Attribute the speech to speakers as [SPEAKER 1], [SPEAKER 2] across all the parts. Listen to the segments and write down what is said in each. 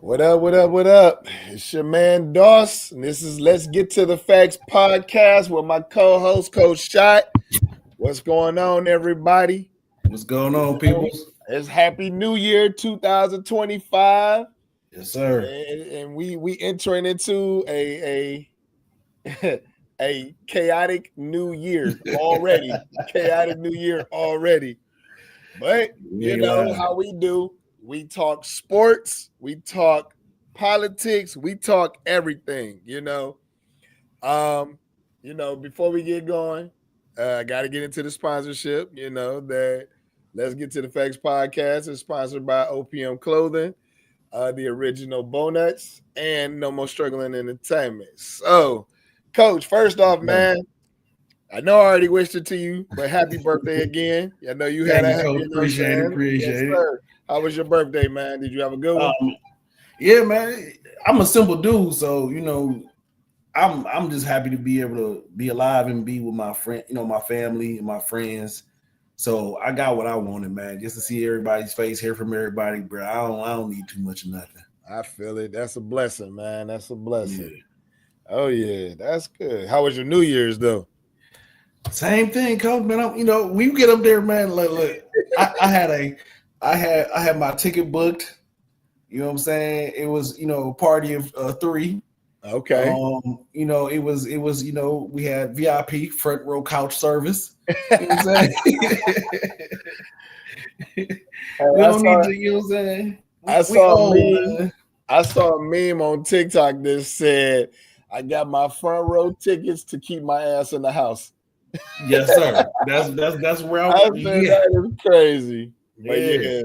[SPEAKER 1] What up, what up, what up? It's your man Doss, and this is Let's Get to the Facts podcast with my co-host, Coach Shot. What's going on, everybody?
[SPEAKER 2] What's going on, people?
[SPEAKER 1] It's Happy New Year 2025.
[SPEAKER 2] Yes, sir.
[SPEAKER 1] And we entering into a a chaotic new year already. Chaotic new year already. But you know how we do. We talk sports, we talk politics, we talk everything, before we get going, I got to get into the sponsorship, that Let's Get to the Facts podcast is sponsored by OPM Clothing, the original Bonuts, and No More Struggling Entertainment. So, Coach, first off, man, I know I already wished it to you, but happy birthday again. I know you had a happy
[SPEAKER 2] Coach. Appreciate it.
[SPEAKER 1] Sir. How was your birthday, man? Did you have a good one?
[SPEAKER 2] Yeah, man. I'm a simple dude, so I'm just happy to be able to be alive and be with my friend, my family and my friends. So I got what I wanted, man. Just to see everybody's face, hear from everybody, bro. I don't need too much of nothing.
[SPEAKER 1] I feel it. That's a blessing, man. That's a blessing. Yeah. Oh yeah, that's good. How was your New Year's though?
[SPEAKER 2] Same thing, Coach. Man, we get up there, man. Look, I had my ticket booked. You know what I'm saying? It was, a party of 3.
[SPEAKER 1] Okay.
[SPEAKER 2] It was, we had VIP front row couch service. You know what I'm saying?
[SPEAKER 1] I saw a meme on TikTok that said, I got my front row tickets to keep my ass in the house.
[SPEAKER 2] Yes, sir. That's where
[SPEAKER 1] That is crazy. But yeah.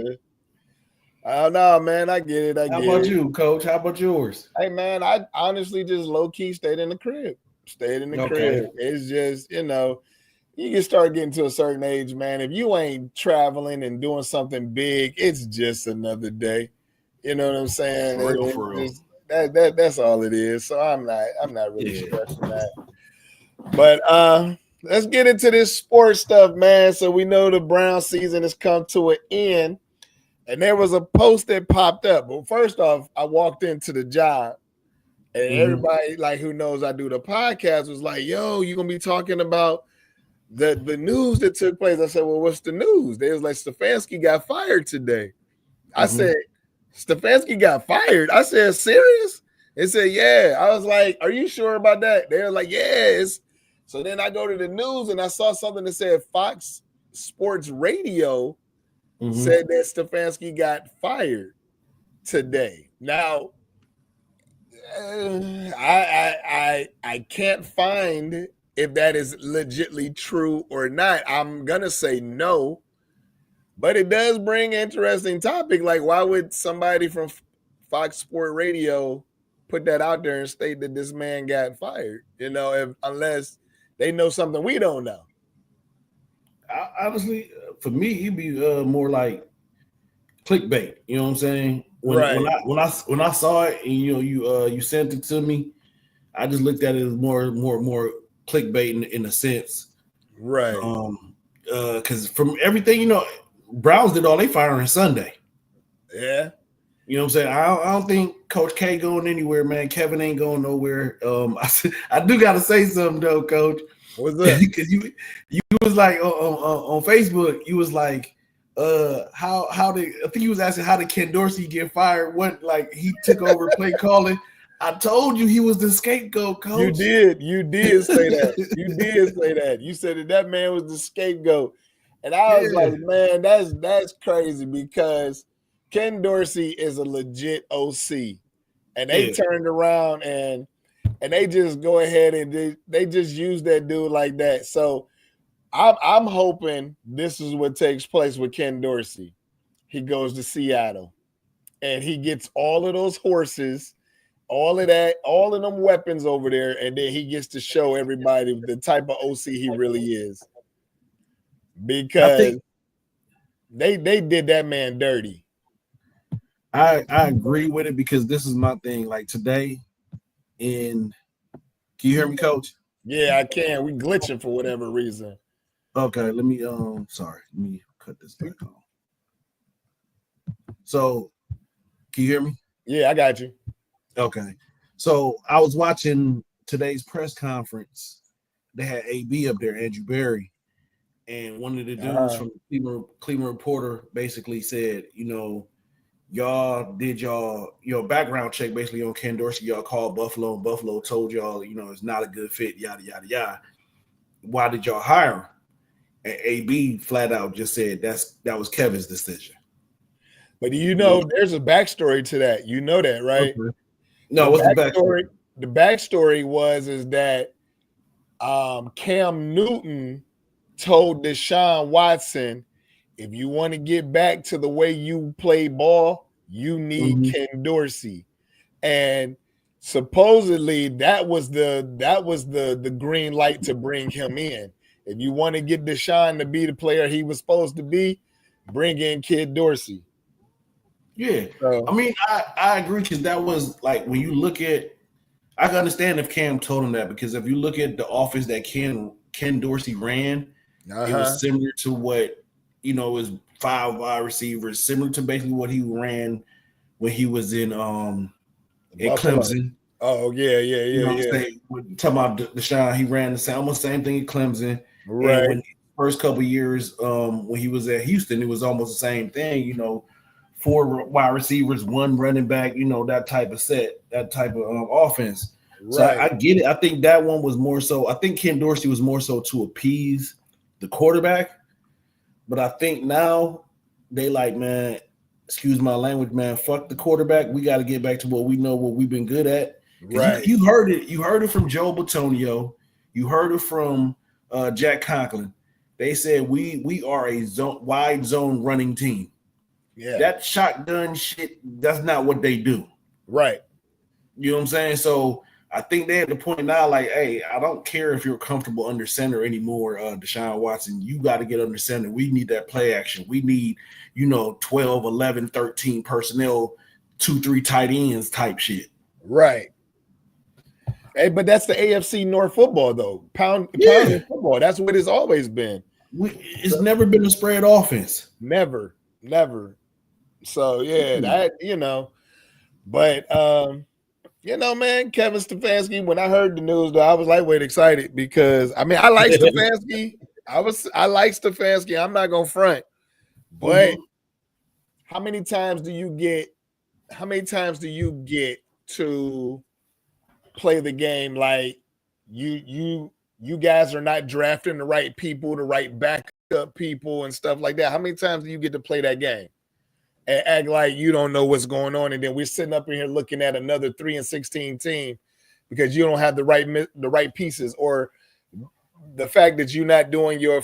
[SPEAKER 1] I don't know, man. I get it.
[SPEAKER 2] How about you, Coach? How about yours?
[SPEAKER 1] Hey, man, I honestly just low-key stayed in the crib. Crib. It's just, you can start getting to a certain age, man. If you ain't traveling and doing something big, it's just another day. You know what I'm saying?
[SPEAKER 2] For real.
[SPEAKER 1] That's all it is. So I'm not really stressing that. But let's get into this sports stuff, man. So we know the Brown season has come to an end. And there was a post that popped up. But first off, I walked into the job and everybody who knows I do the podcast was like, yo, you're going to be talking about the news that took place. I said, well, what's the news? They was like, Stefanski got fired today. I said, Stefanski got fired? I said, serious? They said, yeah. I was like, are you sure about that? They were like, yes. So then I go to the news and I saw something that said Fox Sports Radio said that Stefanski got fired today. Now, I can't find if that is legitly true or not. I'm gonna say no, but it does bring interesting topic. Like, why would somebody from Fox Sports Radio put that out there and state that this man got fired? Unless they know something we don't know.
[SPEAKER 2] Honestly, for me, it'd be more like clickbait. You know what I'm saying? When I saw it and you sent it to me, I just looked at it as more clickbait in a sense,
[SPEAKER 1] right?
[SPEAKER 2] Because from everything, Browns did all they firing Sunday.
[SPEAKER 1] Yeah.
[SPEAKER 2] You know what I'm saying? I don't think Coach K going anywhere, man. Kevin ain't going nowhere. I do got to say something though, Coach.
[SPEAKER 1] What's that?
[SPEAKER 2] Because you was like on Facebook, you was like, how did I think you was asking how did Ken Dorsey get fired? What, like, he took over play calling? I told you he was the scapegoat, Coach.
[SPEAKER 1] You did say that. You did say that. You said that man was the scapegoat, and I was like, man, that's crazy because Ken Dorsey is a legit OC, and they turned around and they just go ahead and they just use that dude like that. So I'm hoping this is what takes place with Ken Dorsey. He goes to Seattle and he gets all of those horses, all of that, all of them weapons over there, and then he gets to show everybody the type of OC he really is. Because they did that man dirty.
[SPEAKER 2] I agree with it because this is my thing. Like today, can you hear me, Coach?
[SPEAKER 1] Yeah, I can. We glitching for whatever reason.
[SPEAKER 2] Okay, let me cut this back on. So, can you hear me?
[SPEAKER 1] Yeah, I got you.
[SPEAKER 2] Okay. So I was watching today's press conference. They had AB up there, Andrew Berry, and one of the dudes from the Cleveland Reporter basically said, y'all did your background check basically on Ken Dorsey. Y'all called Buffalo, and Buffalo told y'all, it's not a good fit, yada, yada, yada. Why did y'all hire him? And AB flat out just said that was Kevin's decision.
[SPEAKER 1] But there's a backstory to that. You know that, right?
[SPEAKER 2] Okay. No, what's the backstory?
[SPEAKER 1] The backstory is that Cam Newton told Deshaun Watson, if you want to get back to the way you play ball, you need Ken Dorsey. And supposedly that was the green light to bring him in. If you want to get Deshaun to be the player he was supposed to be, bring in Ken Dorsey.
[SPEAKER 2] Yeah. So, I mean, I agree, because that was like, when you look at, I can understand if Cam told him that, because if you look at the offense that Ken Dorsey ran, it was similar to what, is 5 wide receivers, similar to basically what he ran when he was in Clemson.
[SPEAKER 1] Oh, yeah.
[SPEAKER 2] Talking about Deshaun, he ran almost the same thing in Clemson.
[SPEAKER 1] Right.
[SPEAKER 2] And when first couple of years, when he was at Houston, it was almost the same thing, 4 wide receivers, 1 running back, that type of set, that type of offense. Right. So I get it. I think that one was more so. I think Ken Dorsey was more so to appease the quarterback. But I think now they like, man, excuse my language, man, fuck the quarterback. We got to get back to what we know, what we've been good at. Right. You heard it. You heard it from Joe Bitonio. You heard it from Jack Conklin. They said we are a wide zone running team. Yeah, that shotgun shit, that's not what they do.
[SPEAKER 1] Right.
[SPEAKER 2] You know what I'm saying? So I think they're at the point now, like, hey, I don't care if you're comfortable under center anymore, Deshaun Watson. You got to get under center. We need that play action. We need, 12, 11, 13 personnel, 2, 3 tight ends type shit.
[SPEAKER 1] Right. Hey, but that's the AFC North football, though. Pound football. That's what it's always been.
[SPEAKER 2] It's never been a spread offense.
[SPEAKER 1] Never. So yeah, that but man, Kevin Stefanski. When I heard the news, though, I was lightweight excited, because I like Stefanski. I like Stefanski. I'm not gonna front, but how many times do you get to play the game like you guys are not drafting the right people, the right backup people and stuff like that? How many times do you get to play that game and act like you don't know what's going on, and then we're sitting up in here looking at another 3-16 team because you don't have the right pieces, or the fact that you're not doing your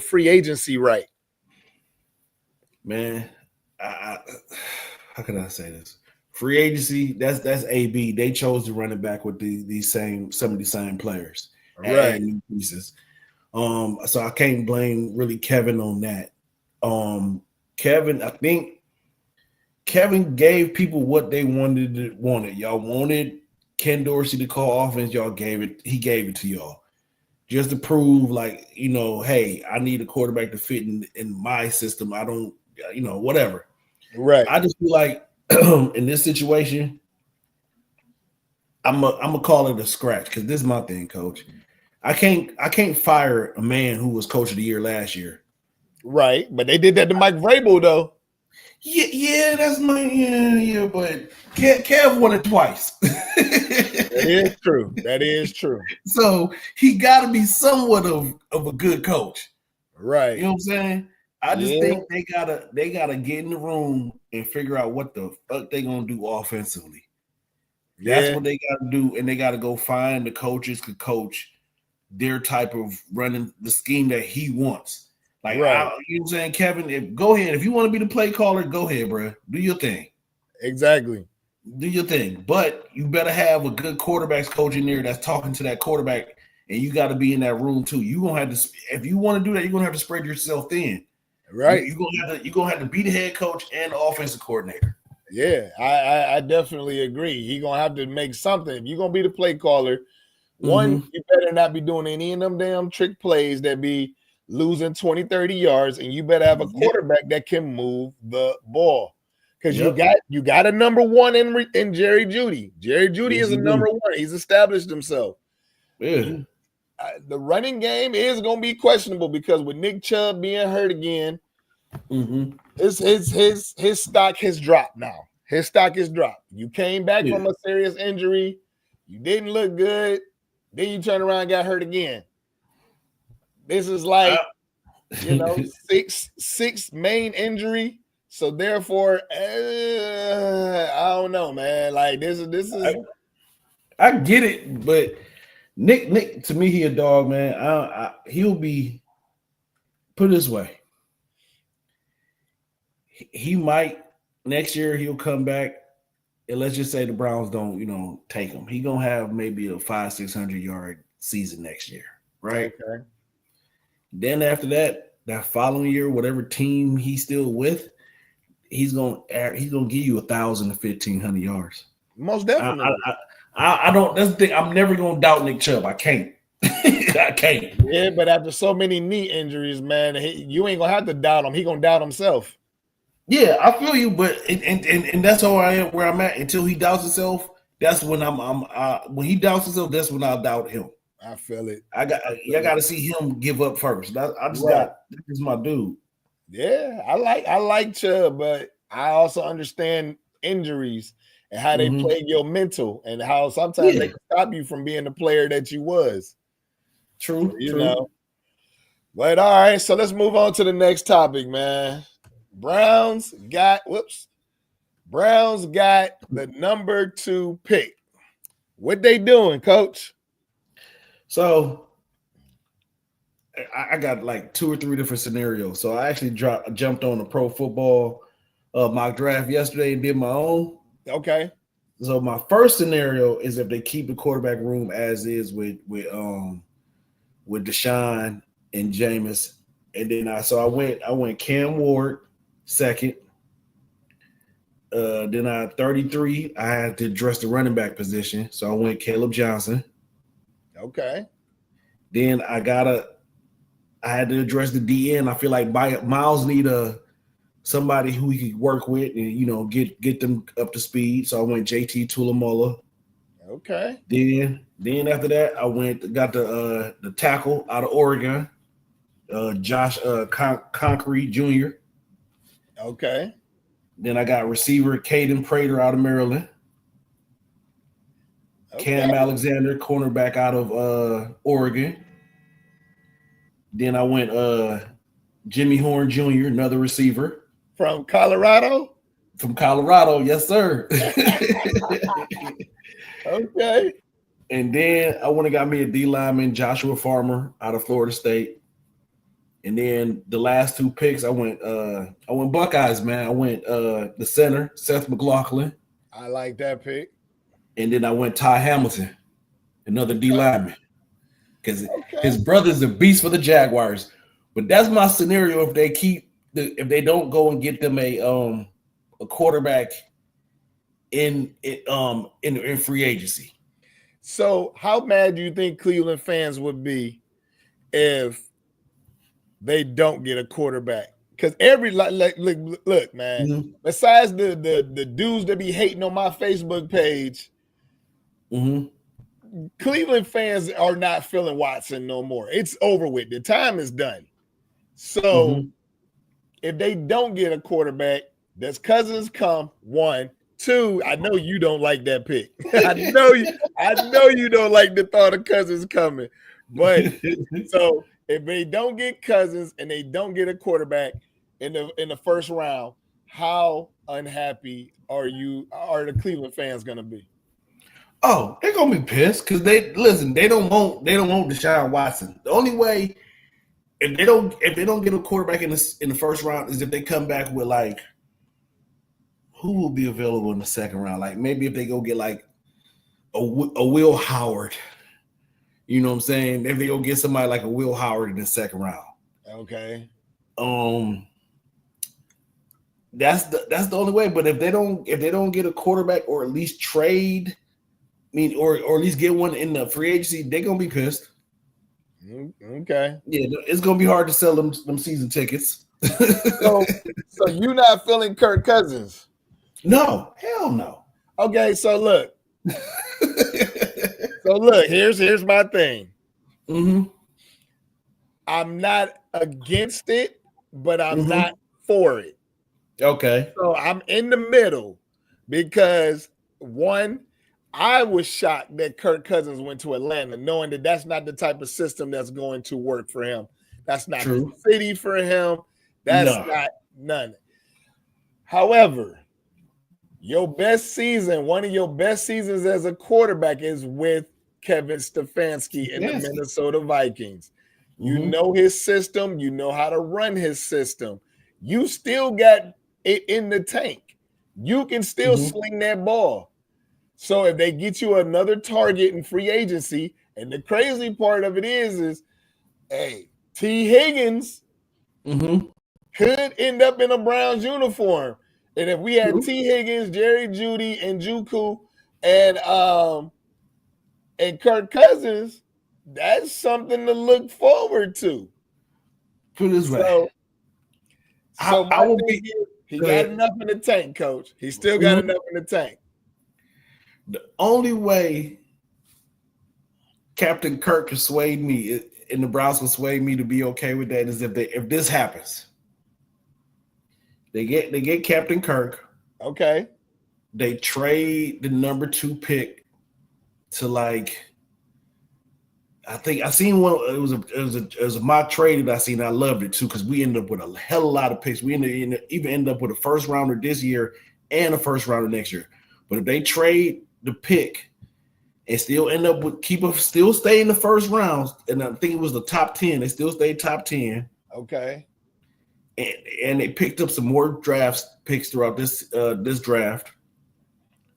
[SPEAKER 1] free agency right?
[SPEAKER 2] Man, how can I say this? Free agency, that's AB. They chose to run it back with some of the same players, right? New pieces. So I can't blame really Kevin on that. Kevin, I think Kevin gave people what they wanted. Y'all wanted Ken Dorsey to call offense. Y'all gave it. He gave it to y'all just to prove, like, hey, I need a quarterback to fit in my system. I don't, whatever.
[SPEAKER 1] Right.
[SPEAKER 2] I just feel like in this situation, I'm gonna call it a scratch, because this is my thing, Coach. I can't fire a man who was Coach of the Year last year.
[SPEAKER 1] Right, but they did that to Mike Vrabel, though.
[SPEAKER 2] Yeah, that's but Kev won it twice.
[SPEAKER 1] That is true.
[SPEAKER 2] So he got to be somewhat of a good coach,
[SPEAKER 1] right?
[SPEAKER 2] You know what I'm saying? I just think they gotta get in the room and figure out what the fuck they gonna do offensively. That's what they gotta do, and they gotta go find the coaches could coach their type of running the scheme that he wants. Like, you know what I'm saying, Kevin? Go ahead. If you want to be the play caller, go ahead, bro. Do your thing.
[SPEAKER 1] Exactly.
[SPEAKER 2] Do your thing. But you better have a good quarterbacks coach in there that's talking to that quarterback, and you got to be in that room too. You gonna have to, if you want to do that, you're gonna have to spread yourself thin.
[SPEAKER 1] Right.
[SPEAKER 2] You're gonna have to be the head coach and the offensive coordinator.
[SPEAKER 1] Yeah, I definitely agree. He's gonna have to make something. If you're gonna be the play caller, one, you better not be doing any of them damn trick plays that be losing 20, 30 yards, and you better have a quarterback that can move the ball. Because you got a number one in Jerry Jeudy. Jerry Jeudy is a number one. He's established himself.
[SPEAKER 2] Yeah.
[SPEAKER 1] The running game is going to be questionable because with Nick Chubb being hurt again, his stock has dropped now. His stock has dropped. You came back from a serious injury. You didn't look good. Then you turn around and got hurt again. This is like, six main injury. So therefore, I don't know, man. Like this is.
[SPEAKER 2] I get it, but Nick, to me, he a dog, man. He'll be put it this way. He might next year. He'll come back, and let's just say the Browns don't, take him. He gonna have maybe a 500-600 yard season next year, right?
[SPEAKER 1] Okay.
[SPEAKER 2] Then after that following year, whatever team he's still with, he's gonna give you 1,000 to 1,500 yards.
[SPEAKER 1] Most definitely.
[SPEAKER 2] I don't. That's the thing. I'm never gonna doubt Nick Chubb. I can't. I can't.
[SPEAKER 1] Yeah, but after so many knee injuries, man, you ain't gonna have to doubt him. He gonna doubt himself.
[SPEAKER 2] Yeah, I feel you, but and that's all I am where I'm at until he doubts himself. That's when when he doubts himself. That's when I'll doubt him.
[SPEAKER 1] I feel it.
[SPEAKER 2] I got to see him give up first. This is my dude.
[SPEAKER 1] Yeah, I like Chubb, but I also understand injuries and how they play your mental and how sometimes they can stop you from being the player that you was.
[SPEAKER 2] True,
[SPEAKER 1] you know. But all right, so let's move on to the next topic, man. Browns got the number 2 pick. What they doing, Coach?
[SPEAKER 2] So I got like 2 or 3 different scenarios. So I actually jumped on the pro football mock draft yesterday and did my own.
[SPEAKER 1] Okay.
[SPEAKER 2] So my first scenario is if they keep the quarterback room as is with Deshaun and Jameis, and then I went Cam Ward second. Then at 33, I had to address the running back position, so I went Caleb Johnson.
[SPEAKER 1] Okay.
[SPEAKER 2] Then I had to address the DN. I feel like Miles need somebody who he could work with and get them up to speed. So I went JT Tuilamola.
[SPEAKER 1] Okay.
[SPEAKER 2] Then after that, I got the tackle out of Oregon, Josh Concrete Jr.
[SPEAKER 1] Okay.
[SPEAKER 2] Then I got receiver Caden Prater out of Maryland. Okay. Cam Alexander, cornerback out of Oregon. Then I went Jimmy Horn Jr., another receiver.
[SPEAKER 1] From Colorado?
[SPEAKER 2] From Colorado, yes, sir.
[SPEAKER 1] Okay.
[SPEAKER 2] And then I went and got me a D lineman, Joshua Farmer out of Florida State. And then the last 2 picks, I went Buckeyes, man. I went the center, Seth McLaughlin.
[SPEAKER 1] I like that pick.
[SPEAKER 2] And then I went Ty Hamilton, another D lineman. Because his brother's a beast for the Jaguars. But that's my scenario if they don't go and get them a quarterback in free agency.
[SPEAKER 1] So how mad do you think Cleveland fans would be if they don't get a quarterback? Because look, man. Besides the dudes that be hating on my Facebook page, Cleveland fans are not feeling Watson no more. It's over with. The time is done. So if they don't get a quarterback, does Cousins come? 1, 2. I know you don't like that pick. I know you don't like the thought of Cousins coming. But so if they don't get Cousins and they don't get a quarterback in the first round, how unhappy are the Cleveland fans gonna be?
[SPEAKER 2] Oh, they're gonna be pissed because they don't want Deshaun Watson. The only way if they don't get a quarterback in the first round is if they come back with like who will be available in the second round. Like maybe if they go get like a Will Howard. You know what I'm saying? If they go get somebody like a Will Howard in the second round.
[SPEAKER 1] Okay.
[SPEAKER 2] That's the only way. But if they don't get a quarterback or at least trade, or at least get one in the free agency, they're gonna be pissed.
[SPEAKER 1] Okay.
[SPEAKER 2] Yeah, it's gonna be hard to sell them season tickets.
[SPEAKER 1] So you're not feeling Kirk Cousins?
[SPEAKER 2] No, hell no.
[SPEAKER 1] Okay, so look. Here's my thing.
[SPEAKER 2] Mm-hmm.
[SPEAKER 1] I'm not against it, but I'm
[SPEAKER 2] Mm-hmm.
[SPEAKER 1] not for it.
[SPEAKER 2] Okay.
[SPEAKER 1] So I'm in the middle because one, I was shocked that Kirk Cousins went to Atlanta, knowing that that's not the type of system that's going to work for him. That's not
[SPEAKER 2] True.
[SPEAKER 1] the city for him. That's
[SPEAKER 2] No.
[SPEAKER 1] not none. However, your best season, one of your best seasons as a quarterback is with Kevin Stefanski in the Minnesota Vikings. You know his system. You know how to run his system. You still got it in the tank. You can still sling that ball. So if they get you another target in free agency, and the crazy part of it is hey, T. Higgins could end up in a Browns uniform. And if we had T. Higgins, Jerry Jeudy, and Juku, and Kirk Cousins, that's something to look forward to.
[SPEAKER 2] Put it this way.
[SPEAKER 1] So I will be. He got enough in the tank, Coach. He still got enough in the tank.
[SPEAKER 2] The only way Captain Kirk can sway me and the Browns can sway me to be okay with that is if this happens. They get Captain Kirk.
[SPEAKER 1] Okay.
[SPEAKER 2] They trade the number 2 pick to I think I seen one. It was a mock trade that I seen. I loved it too because we ended up with a hell of a lot of picks. We ended up with a first rounder this year and a first rounder next year. But if they trade the pick and still end up with still stay in the first round, and I think it was the top 10. They still stayed top 10.
[SPEAKER 1] Okay.
[SPEAKER 2] And they picked up some more picks throughout this draft.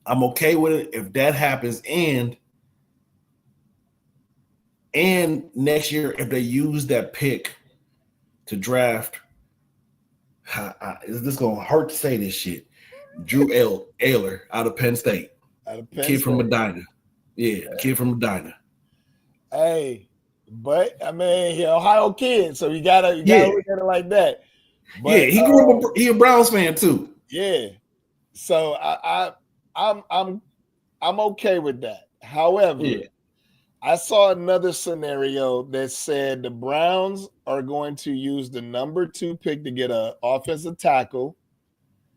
[SPEAKER 2] I'm okay with it if that happens, and next year if they use that pick to draft. Is this gonna hurt to say this shit? Drew Ayler out of Penn State. Kid from Medina. Yeah, kid from Medina.
[SPEAKER 1] Hey, but I mean, he Ohio kid, so you gotta look at it like that. But,
[SPEAKER 2] he grew up. He a Browns fan too.
[SPEAKER 1] Yeah, so I'm okay with that. However, I saw another scenario that said the Browns are going to use the number 2 pick to get an offensive tackle.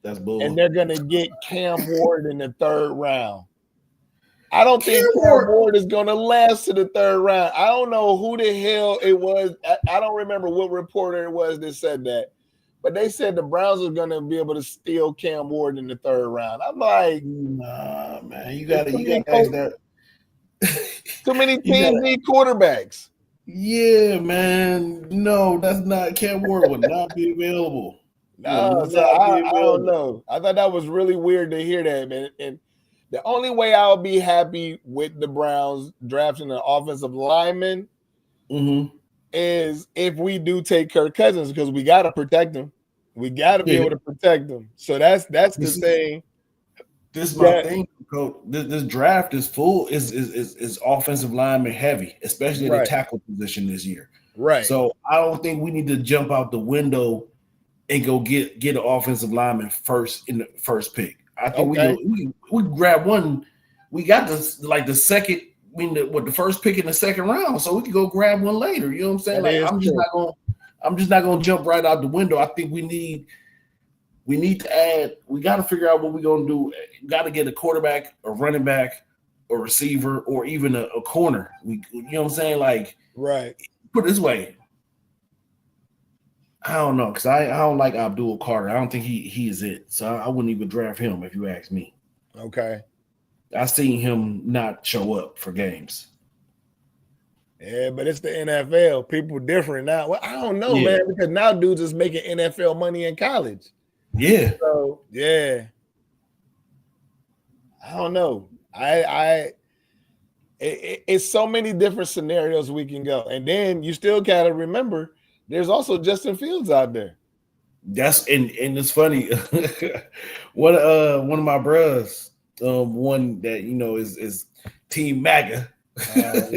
[SPEAKER 2] That's bull.
[SPEAKER 1] And they're going to get Cam Ward in the 3rd round. I don't think Cam Ward is going to last to the 3rd round. I don't know who the hell it was. I don't remember what reporter it was that said that. But they said the Browns are going to be able to steal Cam Ward in the 3rd round. I'm like,
[SPEAKER 2] nah, man. You got to ask that.
[SPEAKER 1] Too many teams need quarterbacks.
[SPEAKER 2] Yeah, man. No, that's not. Cam Ward would not be available.
[SPEAKER 1] No, so I don't know. I thought that was really weird to hear that, man. And the only way I'll be happy with the Browns drafting an offensive lineman is if we do take Kirk Cousins, because we got to protect him. We got to be able to protect him. So that's the thing.
[SPEAKER 2] This is my thing, Coach. This draft is full is offensive lineman heavy, especially at the tackle position this year.
[SPEAKER 1] Right.
[SPEAKER 2] So I don't think we need to jump out the window and go get an offensive lineman first in the first pick. I think we grab one. We got the second. The first pick in the 2nd round, so we can go grab one later. You know what I'm saying? I'm just not gonna jump right out the window. I think we need to add. We got to figure out what we're gonna do. Got to get a quarterback, a running back, a receiver, or even a corner. You know what I'm saying? Like,
[SPEAKER 1] right.
[SPEAKER 2] Put it this way. I don't know, because I don't like Abdul Carter. I don't think he is it. So I wouldn't even draft him if you ask me.
[SPEAKER 1] Okay.
[SPEAKER 2] I seen him not show up for games.
[SPEAKER 1] Yeah, but it's the NFL. People different now. Well, I don't know, man, because now dudes is making NFL money in college.
[SPEAKER 2] Yeah.
[SPEAKER 1] So I don't know. It's so many different scenarios we can go, and then you still gotta remember there's also Justin Fields out there.
[SPEAKER 2] That's and it's funny. One of my bros, one that is Team MAGA.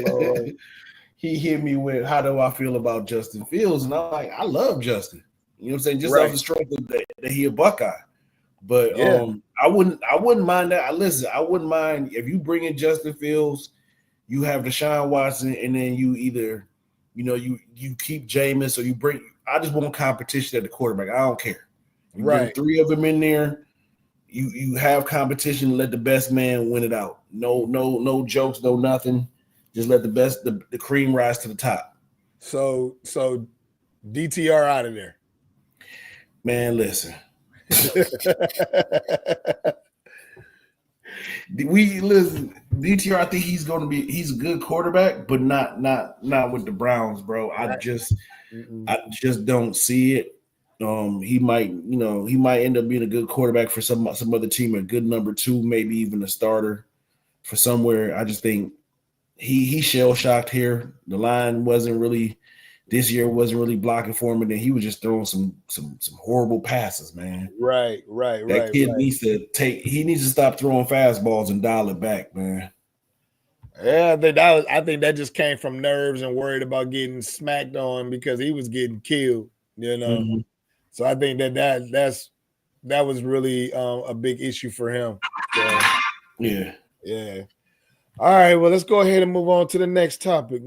[SPEAKER 1] Lord.
[SPEAKER 2] He hit me with, how do I feel about Justin Fields? And I'm like, I love Justin. You know what I'm saying? Just off the strength of that he a Buckeye. But I I wouldn't mind that. Listen, I wouldn't mind if you bring in Justin Fields, you have Deshaun Watson, and then you either, you keep Jameis or you bring. I just want competition at the quarterback. I don't care. You bring 3 of them in there. You have competition. Let the best man win it out. No jokes, no nothing. Just let the cream rise to the top.
[SPEAKER 1] So DTR out of there.
[SPEAKER 2] Man, listen. DTR, I think he's a good quarterback, but not with the Browns, bro. I just don't see it. He might end up being a good quarterback for some other team, a good number 2, maybe even a starter for somewhere. I just think he shell shocked here. The line wasn't really blocking for him, and then he was just throwing some horrible passes, man.
[SPEAKER 1] Right.
[SPEAKER 2] That kid needs to stop throwing fastballs and dial it back, man.
[SPEAKER 1] Yeah, I think that just came from nerves and worried about getting smacked on because he was getting killed,
[SPEAKER 2] Mm-hmm.
[SPEAKER 1] So I think that was really a big issue for him. So,
[SPEAKER 2] yeah.
[SPEAKER 1] All right, well, let's go ahead and move on to the next topic.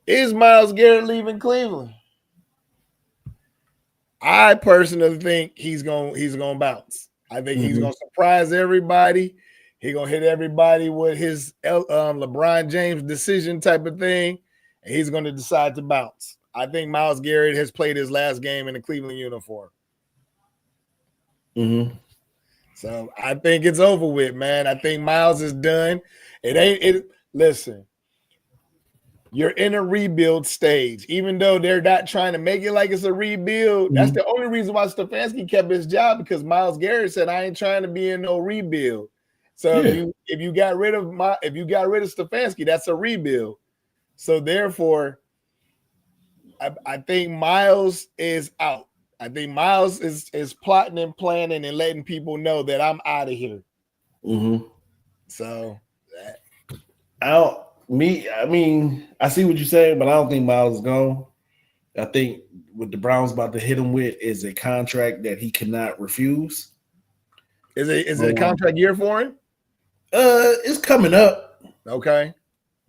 [SPEAKER 1] Is Myles Garrett leaving Cleveland? I personally think he's gonna bounce. I think he's gonna surprise everybody. He's gonna hit everybody with his LeBron James decision type of thing, and he's gonna decide to bounce. I think Myles Garrett has played his last game in the Cleveland uniform.
[SPEAKER 2] Mm-hmm.
[SPEAKER 1] So I think it's over with, man. I think Myles is done. Listen, you're in a rebuild stage. Even though they're not trying to make it like it's a rebuild, that's the only reason why Stefanski kept his job, because Myles Garrett said, I ain't trying to be in no rebuild. So if you got rid of Stefanski, that's a rebuild. So therefore, I think Myles is out. I think Myles is plotting and planning and letting people know that I'm out of here.
[SPEAKER 2] Mm-hmm.
[SPEAKER 1] So,
[SPEAKER 2] I see what you're saying, but I don't think Myles is gone. I think what the Browns about to hit him with is a contract that he cannot refuse.
[SPEAKER 1] Is it a contract year for him?
[SPEAKER 2] It's coming up.
[SPEAKER 1] Okay.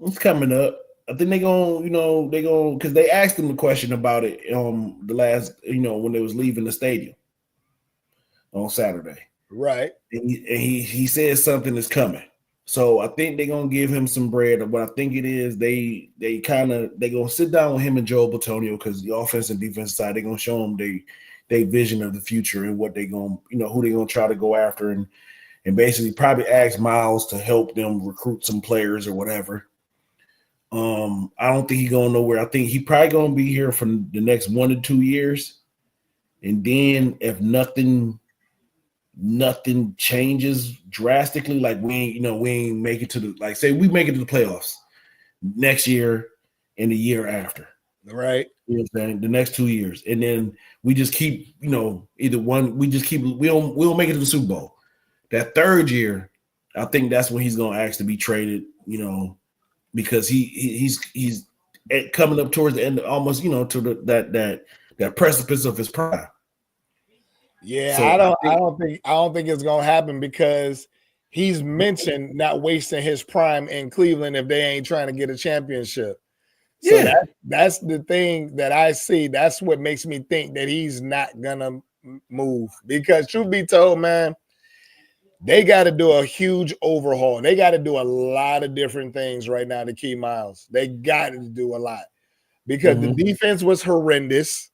[SPEAKER 2] It's coming up. I think because they asked him the question about it the last, when they was leaving the stadium on Saturday.
[SPEAKER 1] Right.
[SPEAKER 2] And he said something is coming. So I think they're gonna give him some bread. What I think it is, they gonna sit down with him and Joe Bitonio, because the offense and defense side, they're gonna show him they vision of the future and what they gonna, who they gonna try to go after, and basically probably ask Myles to help them recruit some players or whatever. I don't think he's going nowhere. I think he probably gonna be here for the next 1 to 2 years, and then if nothing changes drastically, like we ain't make it to the, say we make it to the playoffs next year and the year after,
[SPEAKER 1] right?
[SPEAKER 2] You know what I'm saying? The next 2 years, and then we just keep, either one, we don't make it to the Super Bowl. That 3rd year, I think that's when he's gonna ask to be traded, because he's coming up towards the end, almost, to that precipice of his prime.
[SPEAKER 1] Yeah, so I don't think it's gonna happen, because he's mentioned not wasting his prime in Cleveland if they ain't trying to get a championship. So that's the thing that I see. That's what makes me think that he's not gonna move, because truth be told, man, they got to do a huge overhaul. They got to do a lot of different things right now to keep Myles. They got to do a lot, because the defense was horrendous.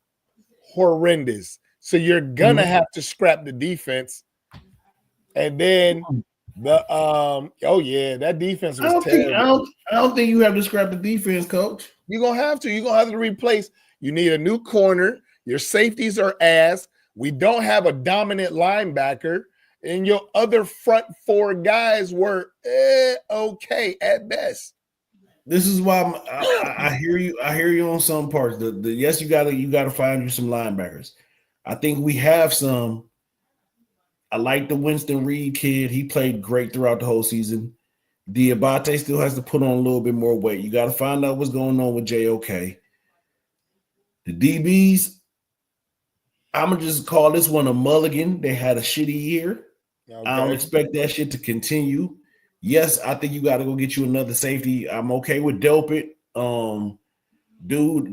[SPEAKER 1] So you're gonna have to scrap the defense, and then that defense was terrible.
[SPEAKER 2] I don't think you have to scrap the defense, coach.
[SPEAKER 1] You're gonna have to replace. You need a new corner. Your safeties are ass. We don't have a dominant linebacker, and your other front 4 guys were okay at best.
[SPEAKER 2] This is why I hear you. I hear you on some parts. Yes, you gotta find you some linebackers. I think we have some. I like the Winston Reed kid. He played great throughout the whole season. Diabate still has to put on a little bit more weight. You got to find out what's going on with JOK. The DBs, I'm gonna just call this one a mulligan. They had a shitty year.
[SPEAKER 1] Okay.
[SPEAKER 2] I don't expect that shit to continue. Yes, I think you got to go get you another safety. I'm okay with Delpit. The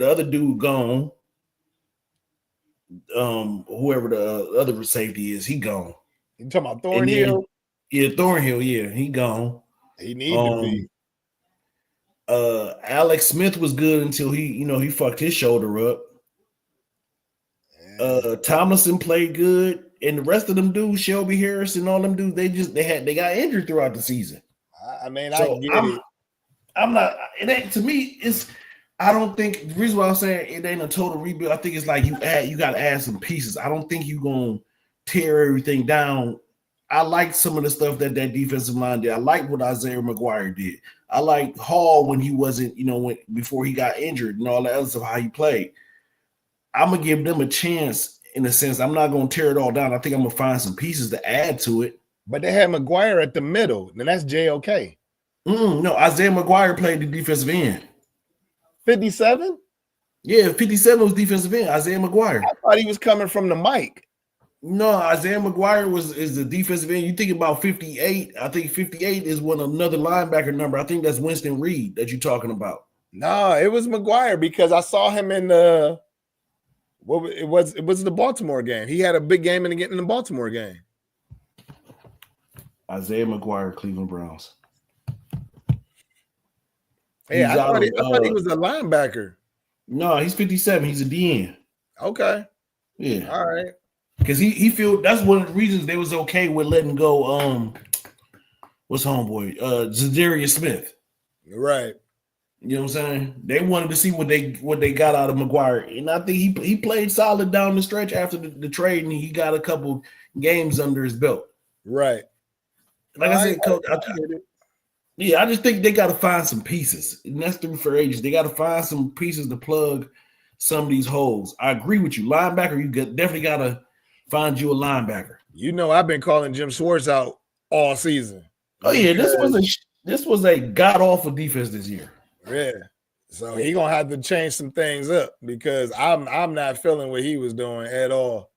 [SPEAKER 2] other dude gone. Whoever the other safety is, he gone.
[SPEAKER 1] You talking about Thornhill?
[SPEAKER 2] Yeah, Thornhill. Yeah, he gone.
[SPEAKER 1] He need to be.
[SPEAKER 2] Alex Smith was good until he fucked his shoulder up. Tomlinson played good, and the rest of them dudes, Shelby Harris and all them dudes, they got injured throughout the season.
[SPEAKER 1] I mean, so I get it.
[SPEAKER 2] I'm not. It ain't to me. I don't think the reason why I'm saying it ain't a total rebuild. I think it's like you got to add some pieces. I don't think you gonna tear everything down. I like some of the stuff that defensive line did. I like what Isaiah McGuire did. I like Hall when he wasn't, before he got injured and all that other stuff, how he played. I'm gonna give them a chance in a sense. I'm not gonna tear it all down. I think I'm gonna find some pieces to add to it.
[SPEAKER 1] But they had McGuire at the middle, and that's JOK.
[SPEAKER 2] No, Isaiah McGuire played the defensive end.
[SPEAKER 1] 57?
[SPEAKER 2] Yeah, 57 was defensive end. Isaiah McGuire.
[SPEAKER 1] I thought he was coming from the mic.
[SPEAKER 2] No, Isaiah McGuire is the defensive end. You think about 58. I think 58 is another linebacker number. I think that's Winston Reed that you're talking about.
[SPEAKER 1] No, it was McGuire because I saw him in the it was the Baltimore game. He had a big game in the Baltimore game.
[SPEAKER 2] Isaiah McGuire, Cleveland Browns.
[SPEAKER 1] Yeah, I thought he was a linebacker.
[SPEAKER 2] No, he's 57. He's a DN.
[SPEAKER 1] Okay.
[SPEAKER 2] Yeah.
[SPEAKER 1] All right.
[SPEAKER 2] Because he feel that's one of the reasons they was okay with letting go. What's homeboy? Zadarius Smith.
[SPEAKER 1] Right.
[SPEAKER 2] You know what I'm saying? They wanted to see what they got out of McGuire, and I think he played solid down the stretch after the trade, and he got a couple games under his belt.
[SPEAKER 1] Right.
[SPEAKER 2] Like I said, Coach, I just think they got to find some pieces, and that's through for agents. They got to find some pieces to plug some of these holes. I agree with you. Linebacker, you definitely got to find you a linebacker.
[SPEAKER 1] I've been calling Jim Schwartz out all season.
[SPEAKER 2] Oh yeah, this was a god awful defense this year.
[SPEAKER 1] Yeah, so he gonna have to change some things up because I'm not feeling what he was doing at all.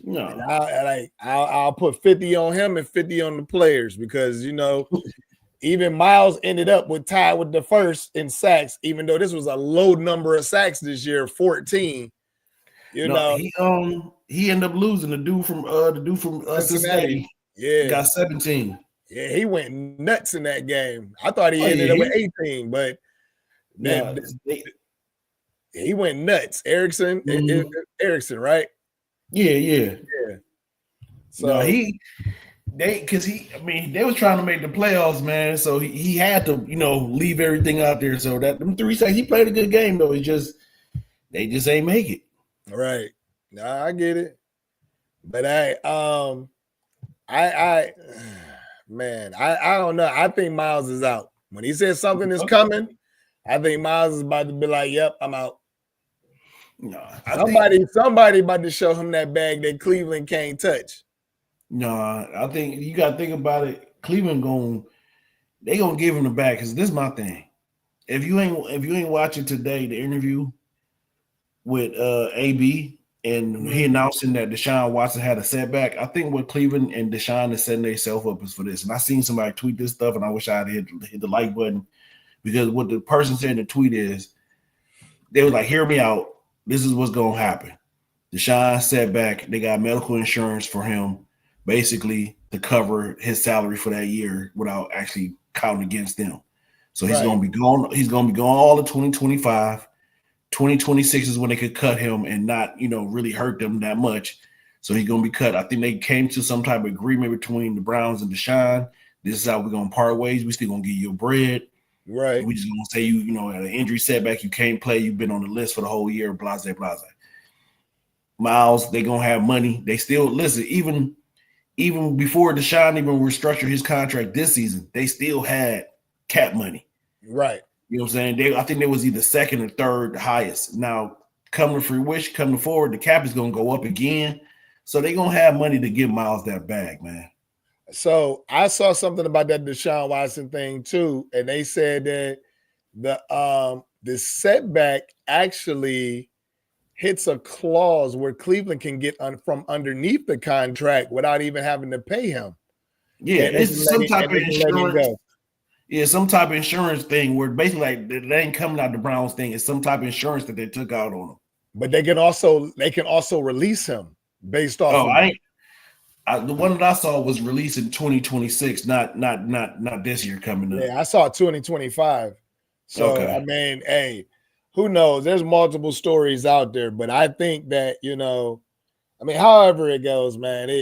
[SPEAKER 2] No,
[SPEAKER 1] and I'll put 50 on him and 50 on the players because even Miles ended up tied with the first in sacks, even though this was a low number of sacks this year, 14.
[SPEAKER 2] He ended up losing the dude from Cincinnati.
[SPEAKER 1] Yeah,
[SPEAKER 2] got 17.
[SPEAKER 1] Yeah, he went nuts in that game. I thought he ended up with 18, but he went nuts. Erickson, right?
[SPEAKER 2] Yeah.
[SPEAKER 1] So
[SPEAKER 2] they was trying to make the playoffs, man. So he had to, leave everything out there. So that them 3 sacks, he played a good game though. They just ain't make it.
[SPEAKER 1] Right. Nah, I get it. But I don't know. I think Miles is out. When he says something is coming, I think Miles is about to be like, "Yep, I'm out."
[SPEAKER 2] No,
[SPEAKER 1] somebody about to show him that bag that Cleveland can't touch.
[SPEAKER 2] No, I think you got to think about it. Cleveland they gonna give him the bag because this is my thing. If you ain't watching today the interview with AB and he announcing that Deshaun Watson had a setback, I think what Cleveland and Deshaun is setting themselves up is for this. And I seen somebody tweet this stuff, and I wish I had hit the like button because what the person said in the tweet is they was like, "Hear me out. This is what's gonna happen. Deshaun setback. They got medical insurance for him, basically to cover his salary for that year without actually counting against them. So he's gonna be gone. He's gonna be gone all of 2025. 2026 is when they could cut him and not, really hurt them that much. So he's gonna be cut. I think they came to some type of agreement between the Browns and Deshaun. This is how we're gonna part ways. We still gonna give you your bread.
[SPEAKER 1] Right.
[SPEAKER 2] We just gonna say you had an injury setback, you can't play, you've been on the list for the whole year, blase. Miles, they gonna have money. They still listen, even before Deshaun even restructured his contract this season, they still had cap money.
[SPEAKER 1] Right.
[SPEAKER 2] You know what I'm saying? I think they was either second or third highest. Now, coming forward, the cap is gonna go up again. So they're gonna have money to give Miles that bag, man.
[SPEAKER 1] So I saw something about that Deshaun Watson thing too, and they said that the setback actually hits a clause where Cleveland can get from underneath the contract without even having to pay him.
[SPEAKER 2] Yeah, it's some type of insurance.
[SPEAKER 1] Go.
[SPEAKER 2] Yeah, some type of insurance thing where basically like they ain't coming out the Browns thing. It's some type of insurance that they took out on him.
[SPEAKER 1] But they can also release him based off.
[SPEAKER 2] The one that I saw was released in 2026, not this year coming up.
[SPEAKER 1] Yeah, I saw 2025. So okay. I mean, hey, who knows? There's multiple stories out there, but I think that I mean, however it goes, man, it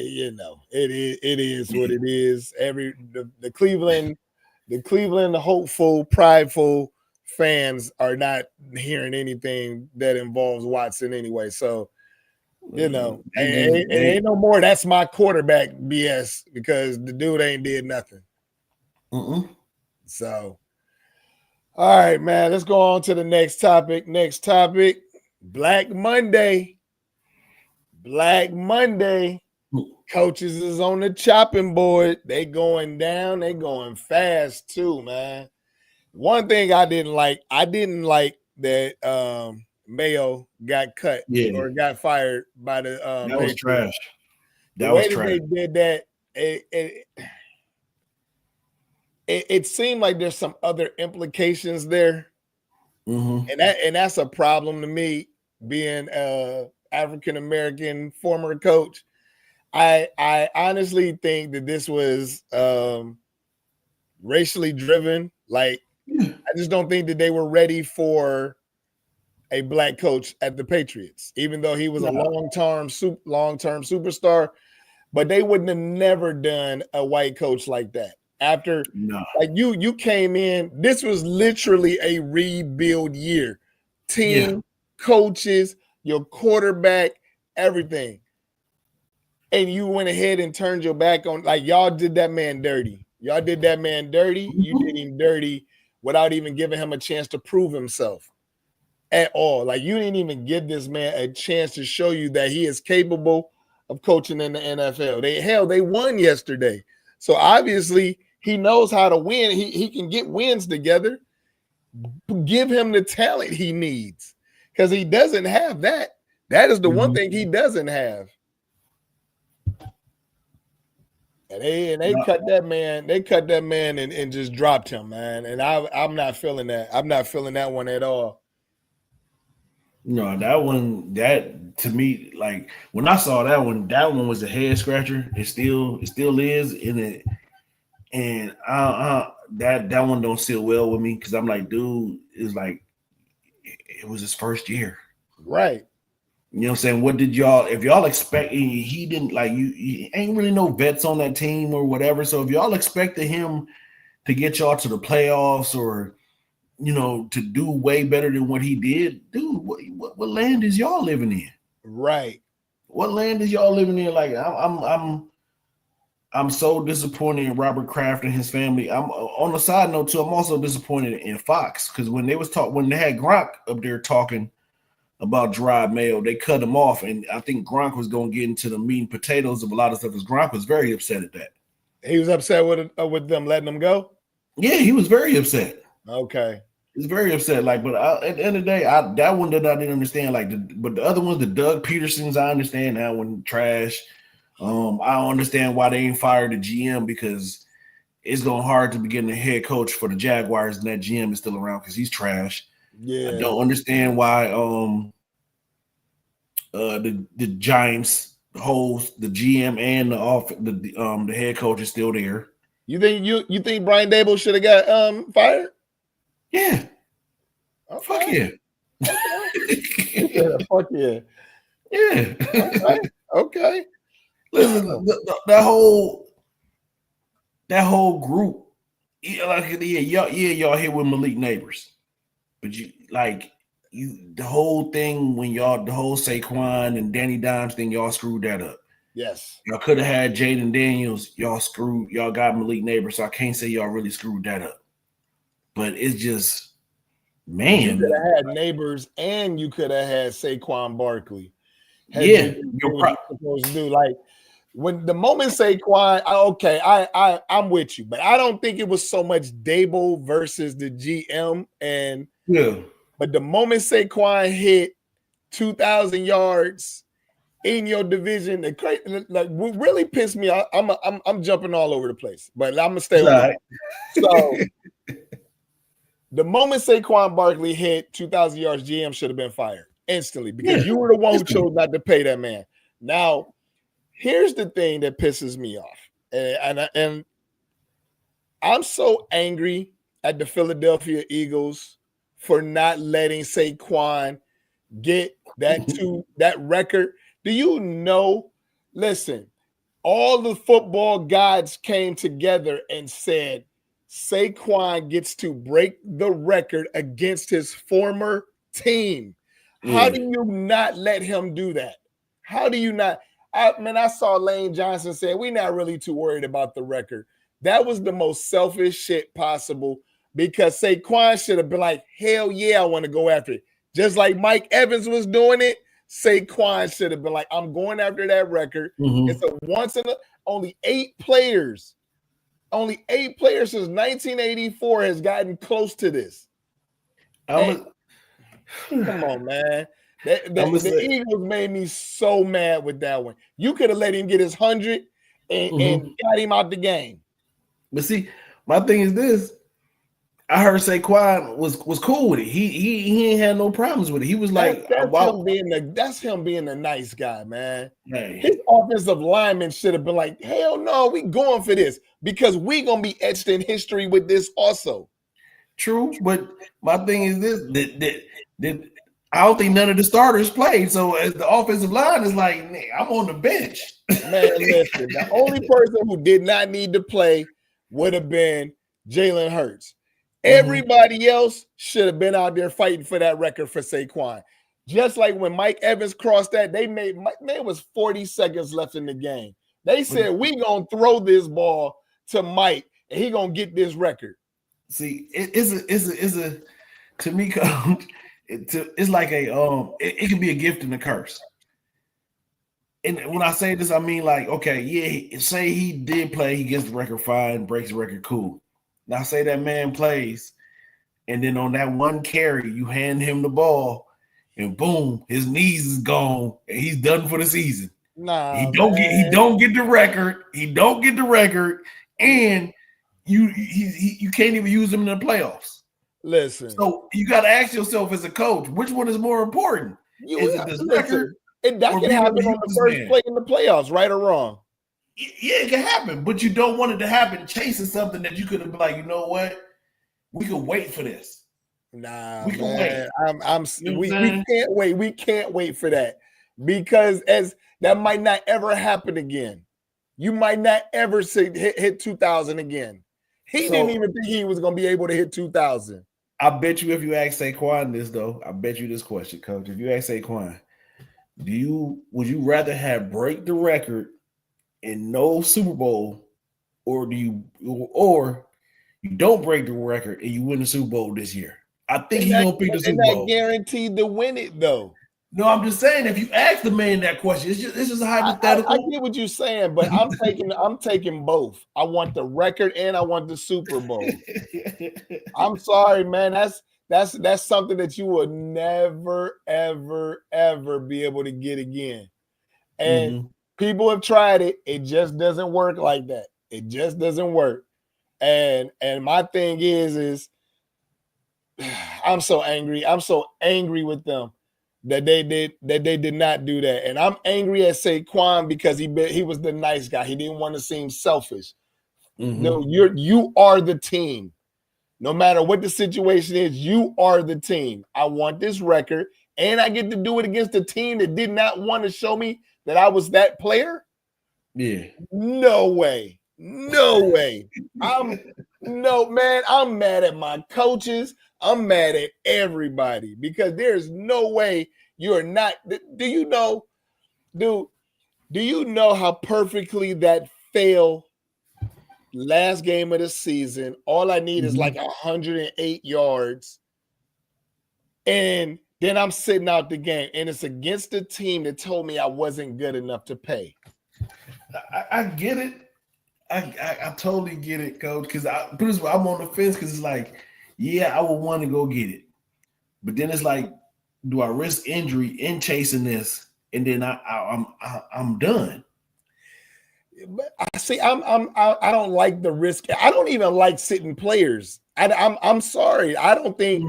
[SPEAKER 1] is what it is. The Cleveland hopeful, prideful fans are not hearing anything that involves Watson anyway. So, ain't no more. That's my quarterback BS because the dude ain't did nothing. So, all right, man, let's go on to the next topic. Next topic, Black Monday. Black Monday. Coaches is on the chopping board. They going down. They going fast too, man. One thing I didn't like that Mayo got cut or got fired by the
[SPEAKER 2] that was trash.
[SPEAKER 1] The way that they did that, it seemed like there's some other implications there, and that's a problem to me. Being a African American former coach, I honestly think that this was racially driven. Like, I just don't think that they were ready for a black coach at the Patriots, even though he was a long-term superstar. But they wouldn't have never done a white coach like that. After like you came in, this was literally a rebuild year. Team, coaches, your quarterback, everything. And you went ahead and turned your back on, like, y'all did that man dirty. You did him dirty without even giving him a chance to prove himself at all. Like, you didn't even give this man a chance to show you that he is capable of coaching in the NFL. They won yesterday. So obviously he knows how to win. He can get wins together. Give him the talent he needs, because he doesn't have that. That is the one thing he doesn't have. And they cut that man. They cut that man and just dropped him, man. And I'm not feeling that. I'm not feeling that one at all.
[SPEAKER 2] No, that to me, like, when I saw that one was a head scratcher. It still is in it, and that one don't sit well with me, because I'm like, dude, is like, it was his first year,
[SPEAKER 1] right?
[SPEAKER 2] You know what I'm saying? What did y'all, if y'all expect, he didn't, like, you ain't really no vets on that team or whatever. So if y'all expected him to get y'all to the playoffs or, to do way better than what he did, dude, what land is y'all living in?
[SPEAKER 1] Right.
[SPEAKER 2] What land is y'all living in? Like, I'm so disappointed in Robert Kraft and his family. I'm on a side note too. I'm also disappointed in Fox, because when they had Gronk up there talking about Gerard Mayo, they cut him off, and I think Gronk was going to get into the meat and potatoes of a lot of stuff, because Gronk was very upset at that.
[SPEAKER 1] He was upset with them letting him go?
[SPEAKER 2] Yeah, he was very upset.
[SPEAKER 1] Okay.
[SPEAKER 2] He's very upset. Like, but at the end of the day, that one that I didn't understand. Like, but the other ones, the Doug Petersons, I understand that one, trash. I don't understand why they ain't fired the GM, because it's going hard to be getting a head coach for the Jaguars, and that GM is still around because he's trash.
[SPEAKER 1] Yeah,
[SPEAKER 2] I don't understand why the Giants holds the GM and the head coach is still there.
[SPEAKER 1] You think Brian Dable should have got fired?
[SPEAKER 2] Yeah.
[SPEAKER 1] Okay.
[SPEAKER 2] Fuck yeah.
[SPEAKER 1] Yeah, fuck yeah.
[SPEAKER 2] Yeah.
[SPEAKER 1] Okay.
[SPEAKER 2] Listen, that whole group, y'all here with Malik Neighbors. But the whole thing, the whole Saquon and Danny Dimes thing, y'all screwed that up.
[SPEAKER 1] Yes.
[SPEAKER 2] Y'all could have had Jaden Daniels. Y'all got Malik Neighbors, so I can't say y'all really screwed that up. But it's just, man.
[SPEAKER 1] You could have had Neighbors, and you could have had Saquon Barkley.
[SPEAKER 2] You're
[SPEAKER 1] supposed to do. Like, when the moment Saquon, I'm with you, but I don't think it was so much Dable versus the GM. But the moment Saquon hit, 2,000 yards in your division. Like what really pissed me off. I'm jumping all over the place, but I'm gonna stay on that. So the moment Saquon Barkley hit 2,000 yards, GM should have been fired instantly because you were the one who chose not to pay that man. Now, here's the thing that pisses me off, and I'm so angry at the Philadelphia Eagles for not letting Saquon get that record. Do you know? Listen, all the football gods came together and said Saquon gets to break the record against his former team. How do you not let him do that? How do you not? I saw Lane Johnson say we're not really too worried about the record. That was the most selfish shit possible because Saquon should have been like, hell yeah, I want to go after it. Just like Mike Evans was doing it, Saquon should have been like, I'm going after that record. It's a only 8 players since 1984 has gotten close to this. Come on, man. The Eagles made me so mad with that one. You could have let him get his 100 and got him out the game.
[SPEAKER 2] But see, my thing is this. I heard Saquon was cool with it. He ain't had no problems with it. He was like,
[SPEAKER 1] that's him being the nice guy, man. Hey. His offensive lineman should have been like, hell no, we going for this because we gonna be etched in history with this also.
[SPEAKER 2] True, but my thing is this: that I don't think none of the starters played. So as the offensive line is like, I'm on the bench.
[SPEAKER 1] Man, listen, the only person who did not need to play would have been Jalen Hurts. Everybody else should have been out there fighting for that record for Saquon. Just like when Mike Evans crossed that, it was 40 seconds left in the game. They said, we going to throw this ball to Mike, and he going to get this record.
[SPEAKER 2] See, it's a to me, Coach, it's like it can be a gift and a curse. And when I say this, I mean like, okay, yeah, say he did play, he gets the record fine, breaks the record, cool. Now say that man plays, and then on that one carry, you hand him the ball, and boom, his knees is gone, and he's done for the season. He don't get the record. He don't get the record, and you can't even use him in the playoffs.
[SPEAKER 1] Listen,
[SPEAKER 2] so you got to ask yourself as a coach, which one is more important? Is it this record?
[SPEAKER 1] That can happen on the first play in the playoffs, right or wrong.
[SPEAKER 2] Yeah, it can happen, but you don't want it to happen chasing something that you could have been like, you know what? We could wait for this.
[SPEAKER 1] Nah, we can wait. We can't wait. We can't wait for that because as that might not ever happen again. You might not ever hit 2,000 again. He didn't even think he was going to be able to hit 2,000.
[SPEAKER 2] I bet you if you ask Saquon this though, I bet you this question, Coach. If you ask Saquon, would you rather have break the record in no Super Bowl, or you don't break the record and you win the Super Bowl this year? I think he's gonna pick the Super Bowl.
[SPEAKER 1] Not guaranteed to win it though.
[SPEAKER 2] No, I'm just saying if you ask the man that question, it's just a hypothetical.
[SPEAKER 1] I get what you're saying, but I'm taking both. I want the record and I want the Super Bowl. I'm sorry, man. That's something that you will never, ever, ever be able to get again. And people have tried it. It just doesn't work like that. It just doesn't work. And my thing is I'm so angry. I'm so angry with them that they did not do that. And I'm angry at Saquon because he was the nice guy. He didn't want to seem selfish. No, you are the team. No matter what the situation is, you are the team. I want this record, and I get to do it against a team that did not want to show me that I was that player.
[SPEAKER 2] Yeah.
[SPEAKER 1] No way. No way. I'm mad at my coaches. I'm mad at everybody because there's no way you're not. Do you know how perfectly that fell last game of the season? All I need is like 108 yards. And then I'm sitting out the game, and it's against the team that told me I wasn't good enough to pay.
[SPEAKER 2] I get it. I totally get it, Coach, because I'm on the fence because it's like, yeah, I would want to go get it. But then it's like, do I risk injury in chasing this, and then I'm done?
[SPEAKER 1] But I see. I don't like the risk. I don't even like sitting players. I'm sorry. I don't think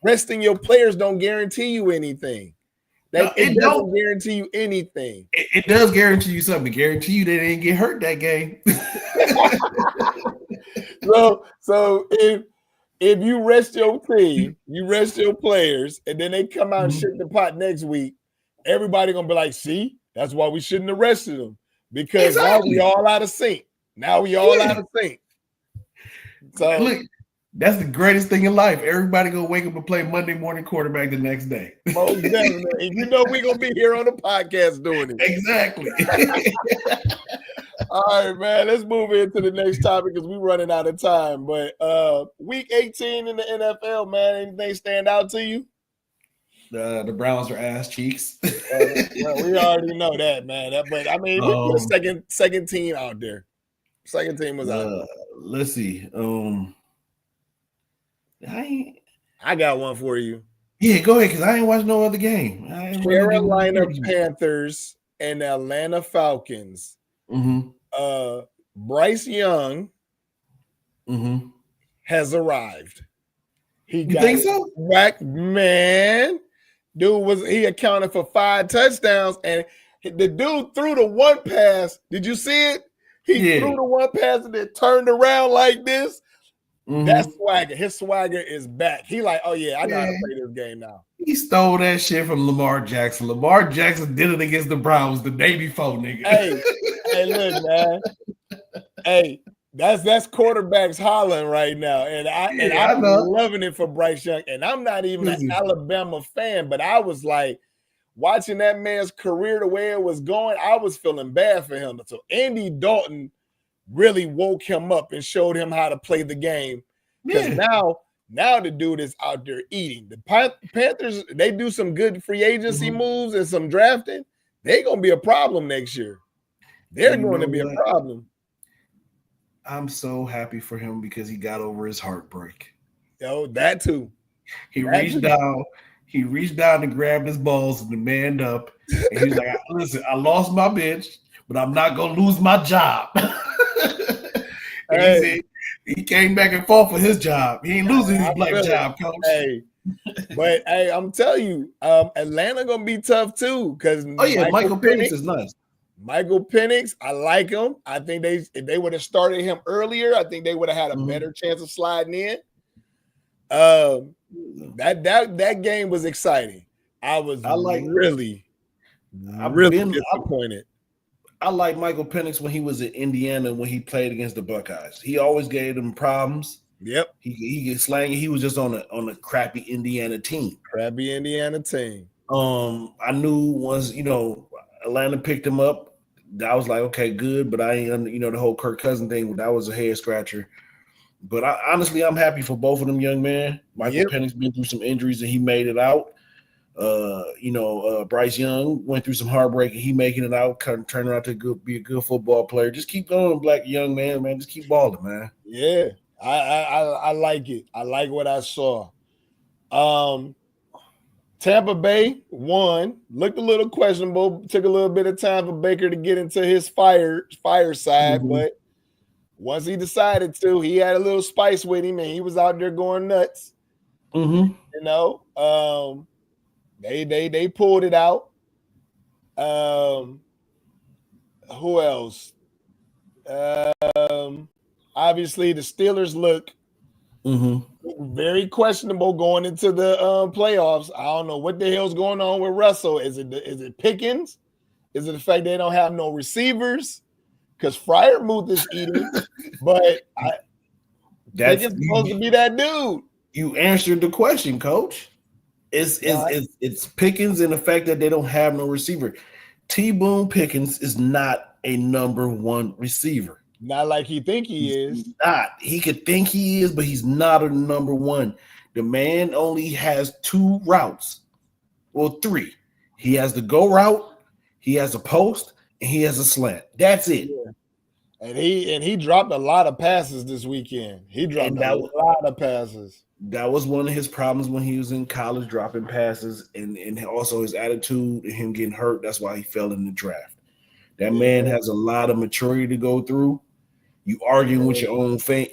[SPEAKER 1] resting your players don't guarantee you anything. It doesn't guarantee you anything.
[SPEAKER 2] It does guarantee you something. It guarantee you they didn't get hurt that game.
[SPEAKER 1] So if you rest your team, you rest your players, and then they come out and shit the pot next week, everybody gonna be like, see, that's why we shouldn't have rested them. Because now we all out of sync. Out of sync. So
[SPEAKER 2] look, that's the greatest thing in life. Everybody gonna wake up and play Monday morning quarterback the next day.
[SPEAKER 1] Most definitely. And you know we're gonna be here on the podcast doing it.
[SPEAKER 2] Exactly.
[SPEAKER 1] All right, man. Let's move into the next topic because we're running out of time. But week 18 in the NFL, man. Anything stand out to you?
[SPEAKER 2] The Browns are ass cheeks.
[SPEAKER 1] Well, we already know that, man. But I mean, we put a second team out there. Second team was out there.
[SPEAKER 2] Let's see.
[SPEAKER 1] I got one for you.
[SPEAKER 2] Yeah, go ahead, because I ain't watched no other game.
[SPEAKER 1] Carolina Panthers and Atlanta Falcons. Bryce Young has arrived.
[SPEAKER 2] You think so?
[SPEAKER 1] Whack, man. Dude he accounted for 5 touchdowns, and the dude threw the one pass. Did you see it? He threw the one pass and then turned around like this. That's swagger. His swagger is back. He like, oh yeah, I know how to play this game now.
[SPEAKER 2] He stole that shit from Lamar Jackson. Lamar Jackson did it against the Browns the day before, nigga.
[SPEAKER 1] Hey, look, man. Hey, that's quarterbacks hollering right now, and I'm loving it for Bryce Young. And I'm not even an Alabama fan, but I was like, watching that man's career the way it was going, I was feeling bad for him. So Andy Dalton really woke him up and showed him how to play the game. Because now the dude is out there eating. The Panthers, they do some good free agency moves and some drafting. They're going to be a problem next year. They're going to be a problem.
[SPEAKER 2] I'm so happy for him because he got over his heartbreak.
[SPEAKER 1] Yo, that too.
[SPEAKER 2] He reached down and grabbed his balls and manned up. And he was like, listen, I lost my bitch, but I'm not going to lose my job. He came back and fought for his job. He ain't losing his black job, coach.
[SPEAKER 1] But I'm telling you, Atlanta gonna be tough too. Because
[SPEAKER 2] Michael Penix is nice.
[SPEAKER 1] Michael Penix, I like him. I think if they would have started him earlier, I think they would have had a better chance of sliding in. That game was exciting. I was really disappointed.
[SPEAKER 2] I like Michael Penix when he was in Indiana when he played against the Buckeyes. He always gave them problems.
[SPEAKER 1] Yep.
[SPEAKER 2] He gets slangy. He was just on a crappy Indiana team.
[SPEAKER 1] I
[SPEAKER 2] knew once, Atlanta picked him up, I was like, okay, good, but I ain't, the whole Kirk Cousins thing, that was a head scratcher. But honestly, I'm happy for both of them young men. Michael Penix been through some injuries and he made it out. Bryce Young went through some heartbreak and he making it out, turning out to be a good football player. Just keep going, black young man. Just keep balling, man.
[SPEAKER 1] Yeah, I like it. I like what I saw. Tampa Bay won. Looked a little questionable. Took a little bit of time for Baker to get into his fire side, but once he decided to, he had a little spice with him, and he was out there going nuts. They pulled it out. Who else? Obviously, the Steelers look very questionable going into the playoffs. I don't know what the hell's going on with Russell. Is it Pickens? Is it the fact they don't have no receivers? Because Freiermuth is eating, but Pickens supposed to be that dude.
[SPEAKER 2] You answered the question, Coach. It's Pickens and the fact that they don't have no receiver. T-Boone Pickens is not a number one receiver.
[SPEAKER 1] Not like he think he is.
[SPEAKER 2] Not. He could think he is, but he's not a number one. The man only has 2 routes. Well, 3. He has the go route, he has a post, and he has a slant. That's it.
[SPEAKER 1] Yeah. And he dropped a lot of passes this weekend. He dropped a lot of passes.
[SPEAKER 2] that was one of his problems when he was in college, dropping passes, and also his attitude and him getting hurt. That's why he fell in the draft. That man has a lot of maturity to go through. You arguing with your own fans.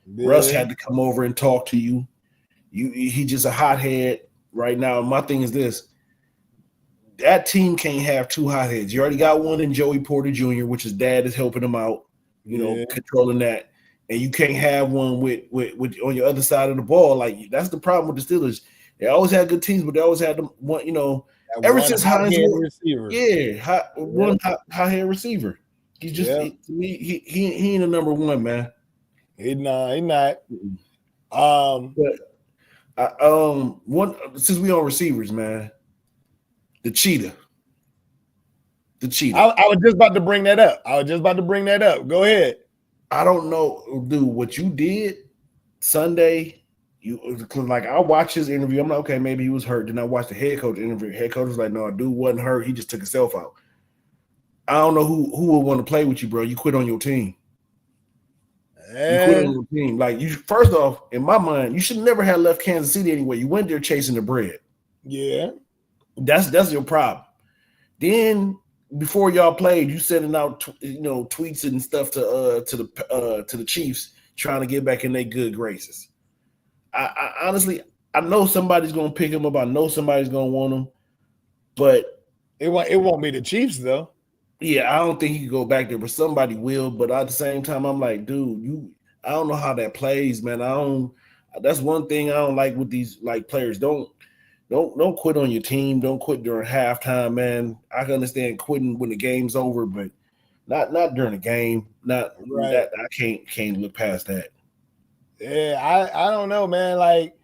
[SPEAKER 2] Yeah. Russ had to come over and talk to you. He just a hothead right now. My thing is this: that team can't have two hotheads. You already got one in Joey Porter Jr., which his dad is helping him out, controlling that. And you can't have one with on your other side of the ball. Like, that's the problem with the Steelers. They always had good teams, but they always had them one, ever since Hines, one high-head receiver. He's just to me, he ain't a number one, man.
[SPEAKER 1] He not.
[SPEAKER 2] Since we on receivers, man, the cheetah.
[SPEAKER 1] I was just about to bring that up. Go ahead.
[SPEAKER 2] I don't know, dude, what you did Sunday. Like, I watched his interview. I'm like, okay, maybe he was hurt. Then I watched the head coach interview. Head coach was like, no, dude wasn't hurt. He just took himself out. I don't know who would want to play with you, bro. You quit on your team. You quit on your team. Like, you first off, in my mind, you should never have left Kansas City anyway. You went there chasing the bread. Yeah, that's your problem. Then before y'all played, you sending out tweets and stuff to the Chiefs, trying to get back in their good graces. I honestly, I know somebody's gonna pick him up. I know somebody's gonna want him, but
[SPEAKER 1] it won't be the Chiefs though.
[SPEAKER 2] Yeah, I don't think he can go back there, but somebody will. But at the same time, I'm like, dude, I don't know how that plays, man. That's one thing I don't like with these players. Don't quit on your team. Don't quit during halftime, man. I can understand quitting when the game's over, but not during the game. Not right. That I can't look past that.
[SPEAKER 1] Yeah, I don't know, man. Like,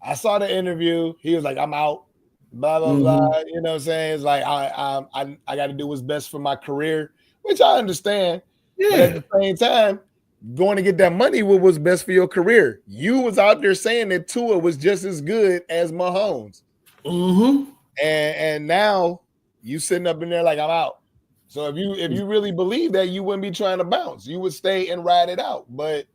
[SPEAKER 1] I saw the interview. He was like, I'm out. Blah blah blah. You know what I'm saying? It's like I got to do what's best for my career, which I understand. Yeah. But at the same time, going to get that money, what was best for your career? You was out there saying that Tua was just as good as Mahomes. And now you sitting up in there like, I'm out. So if you really believe that, you wouldn't be trying to bounce. You would stay and ride it out. But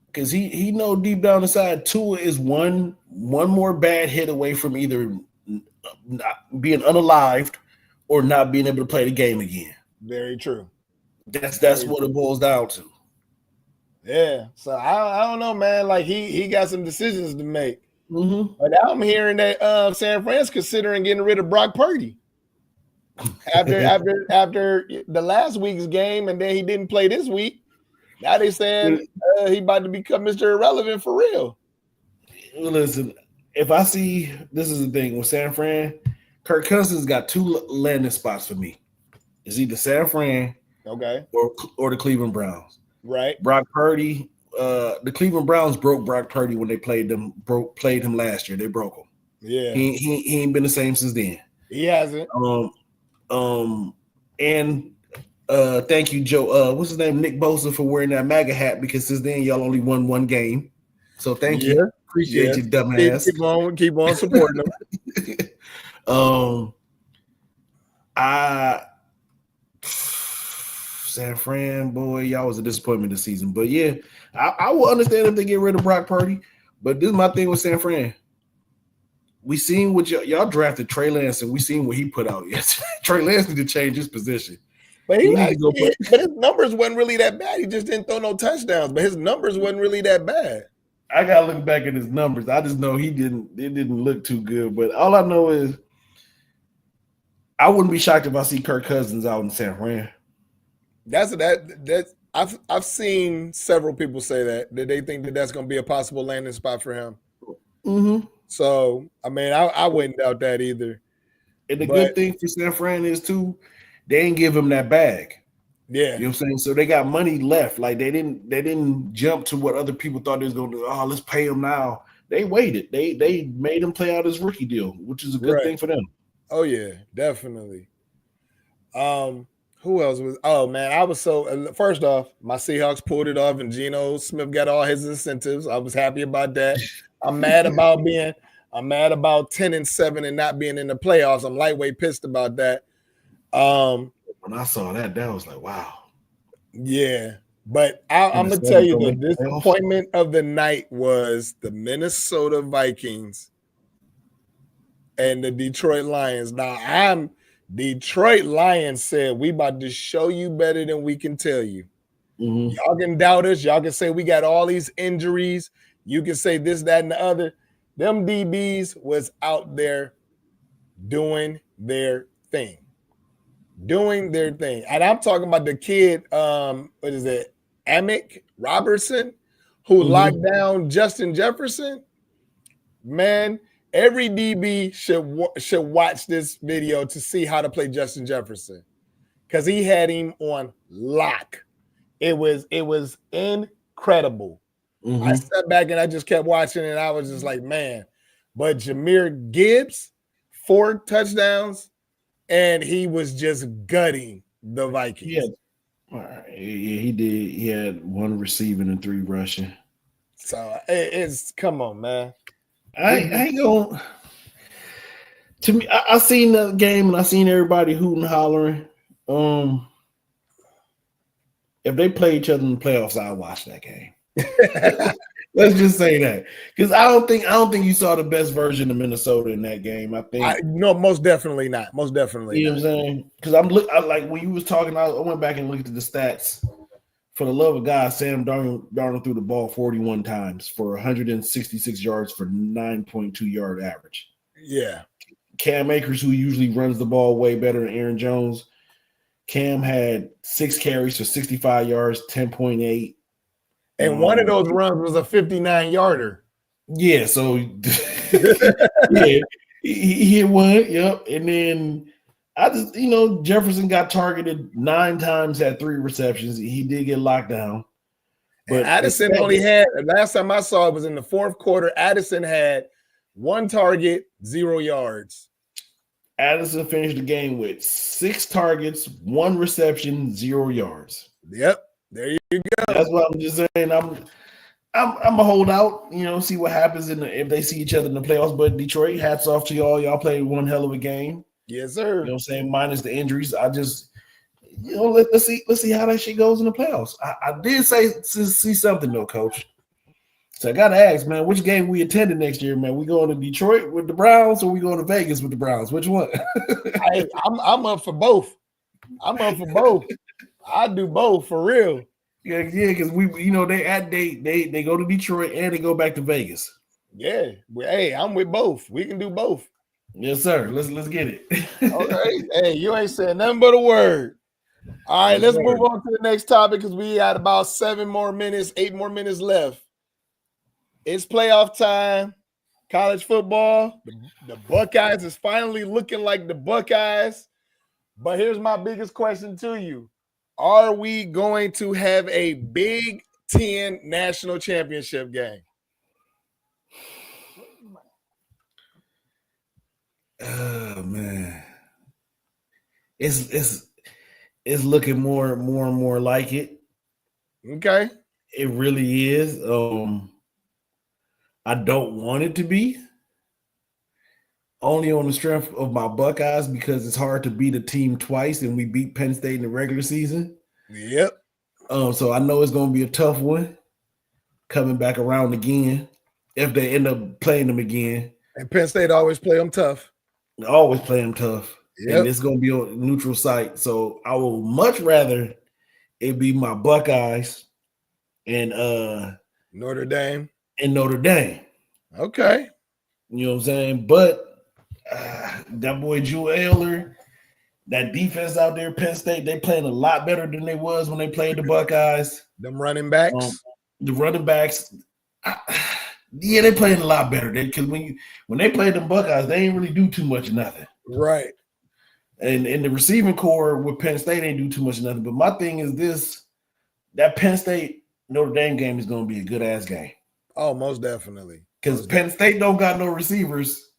[SPEAKER 2] because he know deep down inside, Tua is one more bad hit away from either not being unalived or not being able to play the game again.
[SPEAKER 1] Very true.
[SPEAKER 2] That's what it boils down to.
[SPEAKER 1] Yeah. So I don't know, man. Like, he got some decisions to make. But I'm hearing that San Fran's considering getting rid of Brock Purdy after the last week's game, and then he didn't play this week. Now they saying he about to become Mr. Irrelevant for real.
[SPEAKER 2] Listen, if I see, this is the thing with San Fran, Kirk Cousins got two landing spots for me. It's either San Fran, or the Cleveland Browns.
[SPEAKER 1] Right.
[SPEAKER 2] Brock Purdy, the Cleveland Browns broke Brock Purdy when they played him last year. They broke him.
[SPEAKER 1] Yeah.
[SPEAKER 2] He ain't been the same since then.
[SPEAKER 1] He hasn't.
[SPEAKER 2] And thank you, Joe. What's his name? Nick Bosa for wearing that MAGA hat, because since then y'all only won one game. So thank you. Appreciate you, dumbass.
[SPEAKER 1] Keep on supporting them.
[SPEAKER 2] San Fran, boy, y'all was a disappointment this season. But yeah, I will understand if they get rid of Brock Purdy. But this is my thing with San Fran. We seen what y'all drafted Trey Lance, and we seen what he put out yesterday. Trey Lance need to change his position.
[SPEAKER 1] But but his numbers wasn't really that bad. He just didn't throw no touchdowns. But his numbers wasn't really that bad.
[SPEAKER 2] I gotta look back at his numbers. I just know it didn't look too good. But all I know is I wouldn't be shocked if I see Kirk Cousins out in San Fran.
[SPEAKER 1] I've seen several people say that they think that's going to be a possible landing spot for him. So I mean, I wouldn't doubt that either.
[SPEAKER 2] And the good thing for San Fran is too, they ain't give him that bag.
[SPEAKER 1] Yeah,
[SPEAKER 2] you know what I'm saying. So they got money left. Like, they didn't jump to what other people thought they was going to do. Oh, let's pay him now. They waited. They made him play out his rookie deal, which is a good thing for them.
[SPEAKER 1] Oh yeah, definitely. Who else was? Oh man, I was so. First off, my Seahawks pulled it off, and Geno Smith got all his incentives. I was happy about that. I'm mad about 10-7 and not being in the playoffs. I'm lightweight pissed about that.
[SPEAKER 2] When I saw that was like, wow.
[SPEAKER 1] Yeah, But I'm gonna tell you, the disappointment of the night was the Minnesota Vikings and the Detroit Lions. Now, Detroit Lions said we about to show you better than we can tell you. Mm-hmm. Y'all can doubt us. Y'all can say we got all these injuries. You can say this, that, and the other. Them DBs was out there doing their thing. And I'm talking about the kid, what is it, Amick Robertson, who locked down Justin Jefferson. Man, every DB should watch this video to see how to play Justin Jefferson, because he had him on lock. It was incredible. I sat back and I just kept watching and I was just like, man. But Jahmyr Gibbs, 4 touchdowns, and he was just gutting the Vikings.
[SPEAKER 2] Yeah, he did. He had 1 receiving and 3 rushing.
[SPEAKER 1] So it's come on, man.
[SPEAKER 2] I ain't going. To me, I seen the game and I seen everybody hooting and hollering. If they play each other in the playoffs, I'll watch that game. Let's just say that, because I don't think you saw the best version of Minnesota in that game. I think
[SPEAKER 1] no, most definitely not. Most definitely,
[SPEAKER 2] you know what I'm saying? Because I like when you was talking, I went back and looked at the stats. For the love of God, Sam Darnold threw the ball 41 times for 166 yards for 9.2 yard average.
[SPEAKER 1] Yeah,
[SPEAKER 2] Cam Akers, who usually runs the ball way better than Aaron Jones, Cam had 6 carries for 65 yards, 10.8.
[SPEAKER 1] And one of those runs was a 59-yarder.
[SPEAKER 2] Yeah, so yeah, he hit one. Yep. And then I just, Jefferson got targeted 9 times, had 3 receptions. He did get locked down.
[SPEAKER 1] But Addison only had, last time I saw it was in the 4th quarter, Addison had 1 target, 0 yards.
[SPEAKER 2] Addison finished the game with 6 targets, 1 reception, 0 yards.
[SPEAKER 1] Yep. There you go.
[SPEAKER 2] That's what I'm just saying. I'm a holdout, see what happens if they see each other in the playoffs. But Detroit, hats off to y'all. Y'all played one hell of a game.
[SPEAKER 1] Yes, sir.
[SPEAKER 2] You know what I'm saying? Minus the injuries. I just, let's see how that shit goes in the playoffs. I did see something though, Coach. So I gotta ask, man, which game we attended next year, man? We going to Detroit with the Browns, or we going to Vegas with the Browns? Which one?
[SPEAKER 1] I'm up for both. I do both for real.
[SPEAKER 2] Yeah, because they go to Detroit and they go back to Vegas.
[SPEAKER 1] Yeah, I'm with both. We can do both.
[SPEAKER 2] Yes, sir. Let's get it.
[SPEAKER 1] Okay. Hey, you ain't saying nothing but a word. All right, let's move on to the next topic because we got about 8 more minutes left. It's playoff time. College football. The Buckeyes is finally looking like the Buckeyes. But here's my biggest question to you. Are we going to have a Big Ten national championship game?
[SPEAKER 2] Oh man, it's looking more and more like it.
[SPEAKER 1] Okay,
[SPEAKER 2] it really is. I don't want it to be, only on the strength of my Buckeyes, because it's hard to beat a team twice, and we beat Penn State in the regular season.
[SPEAKER 1] Yep.
[SPEAKER 2] So I know it's going to be a tough one coming back around again if they end up playing them again.
[SPEAKER 1] And Penn State always play them tough.
[SPEAKER 2] They always play them tough.
[SPEAKER 1] Yep.
[SPEAKER 2] And it's going to be on a neutral site. So I will much rather it be my Buckeyes and
[SPEAKER 1] Notre Dame.
[SPEAKER 2] Okay. You know what I'm saying? But that boy Jewel Ayler, that defense out there, Penn State, they playing a lot better than they was when they played the Buckeyes.
[SPEAKER 1] Them running backs.
[SPEAKER 2] The running backs, yeah, they playing a lot better. Because when they played the Buckeyes, they ain't really do too much of nothing.
[SPEAKER 1] Right.
[SPEAKER 2] And in the receiving core with Penn State, they ain't do too much of nothing. But my thing is this, that Penn State Notre Dame game is going to be a good ass game.
[SPEAKER 1] Oh, most definitely.
[SPEAKER 2] Because Penn State don't got no receivers.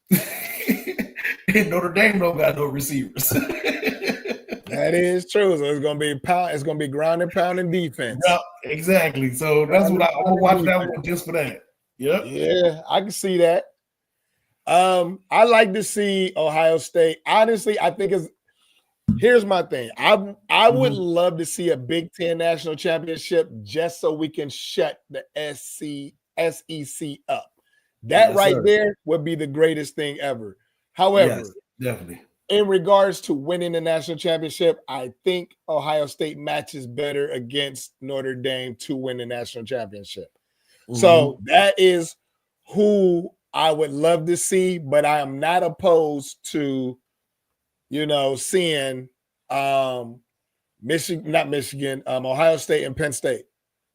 [SPEAKER 2] And Notre Dame don't got no receivers.
[SPEAKER 1] That is true. So it's gonna be ground and pounding defense.
[SPEAKER 2] Yeah, exactly. So that's what I'm gonna watch that one just for that. Yep.
[SPEAKER 1] Yeah, I can see that. I like to see Ohio State. Honestly, I think Here's my thing. I would love to see a Big Ten national championship just so we can shut the SEC up. That right there would be the greatest thing ever. However,
[SPEAKER 2] definitely.
[SPEAKER 1] In regards to winning the national championship, I think Ohio State matches better against Notre Dame to win the national championship. So that is who I would love to see, but I am not opposed to, seeing Ohio State and Penn State.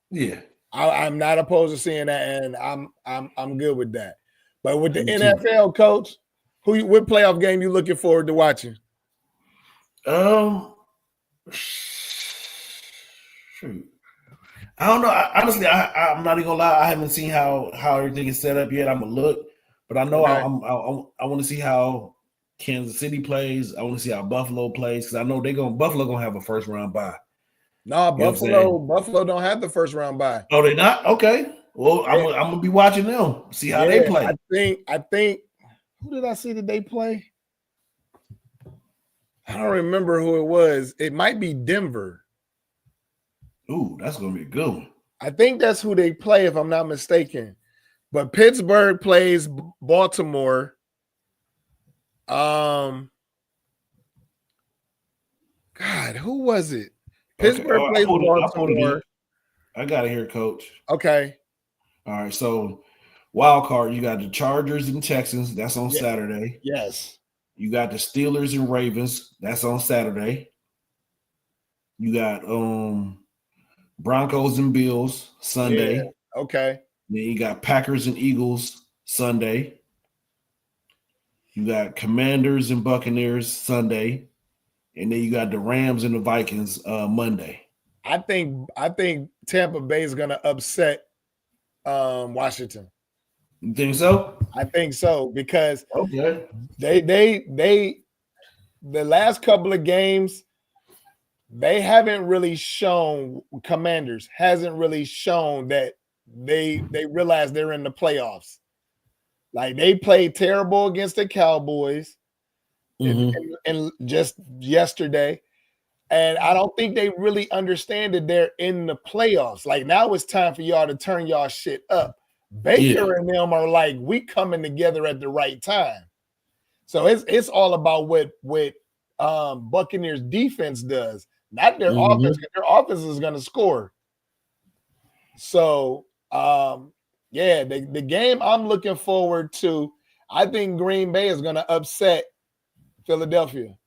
[SPEAKER 2] Yeah.
[SPEAKER 1] I'm not opposed to seeing that, and I'm good with that. But with the NFL, coach, what playoff game you looking forward to watching?
[SPEAKER 2] Shoot. I don't know. Honestly, I'm not even gonna lie. I haven't seen how everything is set up yet. I'm gonna look, but I know I want to see how Kansas City plays. I want to see how Buffalo plays because I know Buffalo gonna have a first round bye.
[SPEAKER 1] No, Buffalo don't have the first round bye.
[SPEAKER 2] Oh, they not? Okay. Well, I'm gonna be watching them. See how they play.
[SPEAKER 1] I think. Who did I see that they play? I don't remember who it was. It might be Denver.
[SPEAKER 2] Ooh, that's gonna be a good one.
[SPEAKER 1] I think that's who they play, if I'm not mistaken. But Pittsburgh plays Baltimore. God, who was it? Pittsburgh plays Baltimore.
[SPEAKER 2] I got it here, Coach.
[SPEAKER 1] Okay.
[SPEAKER 2] All right. So, wild card, you got the Chargers and Texans. That's on Saturday.
[SPEAKER 1] Yes.
[SPEAKER 2] You got the Steelers and Ravens. That's on Saturday. You got Broncos and Bills Sunday.
[SPEAKER 1] Yeah. Okay.
[SPEAKER 2] Then you got Packers and Eagles Sunday. You got Commanders and Buccaneers Sunday. And then you got the Rams and the Vikings Monday.
[SPEAKER 1] I think Tampa Bay is going to upset Washington.
[SPEAKER 2] You think so?
[SPEAKER 1] I think so because they the last couple of games they haven't really shown. Commanders hasn't really shown that they realize they're in the playoffs. Like they played terrible against the Cowboys and just yesterday. And I don't think they really understand that they're in the playoffs. Like now it's time for y'all to turn y'all shit up. Baker and them are like, we coming together at the right time. So it's all about what Buccaneers defense does, not their offense, because their offense is going to score. So, the game I'm looking forward to, I think Green Bay is going to upset Philadelphia.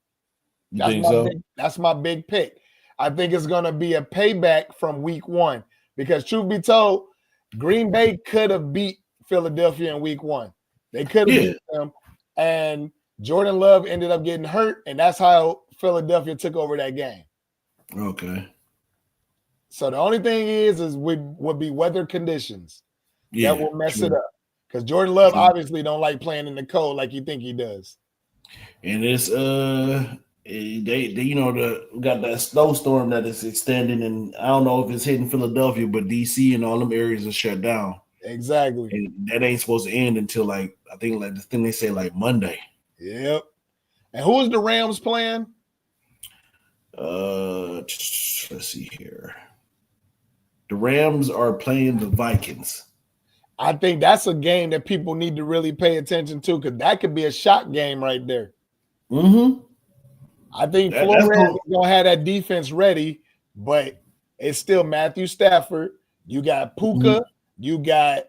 [SPEAKER 1] That's my big pick. I think it's going to be a payback from week one because truth be told, Green Bay could have beat Philadelphia in week one. They could have beat them. And Jordan Love ended up getting hurt, and that's how Philadelphia took over that game.
[SPEAKER 2] Okay.
[SPEAKER 1] So the only thing would be weather conditions that will mess it up. Because Jordan Love obviously don't like playing in the cold like you think he does.
[SPEAKER 2] And it's they got that snowstorm that is extending, and I don't know if it's hitting Philadelphia, but DC and all them areas are shut down.
[SPEAKER 1] Exactly.
[SPEAKER 2] And that ain't supposed to end until I think the thing they say Monday.
[SPEAKER 1] Yep. And who is the Rams playing?
[SPEAKER 2] Let's see here. The Rams are playing the Vikings.
[SPEAKER 1] I think that's a game that people need to really pay attention to because that could be a shock game right there. I think Flores is going to have that defense ready, but it's still Matthew Stafford. You got Puka. You got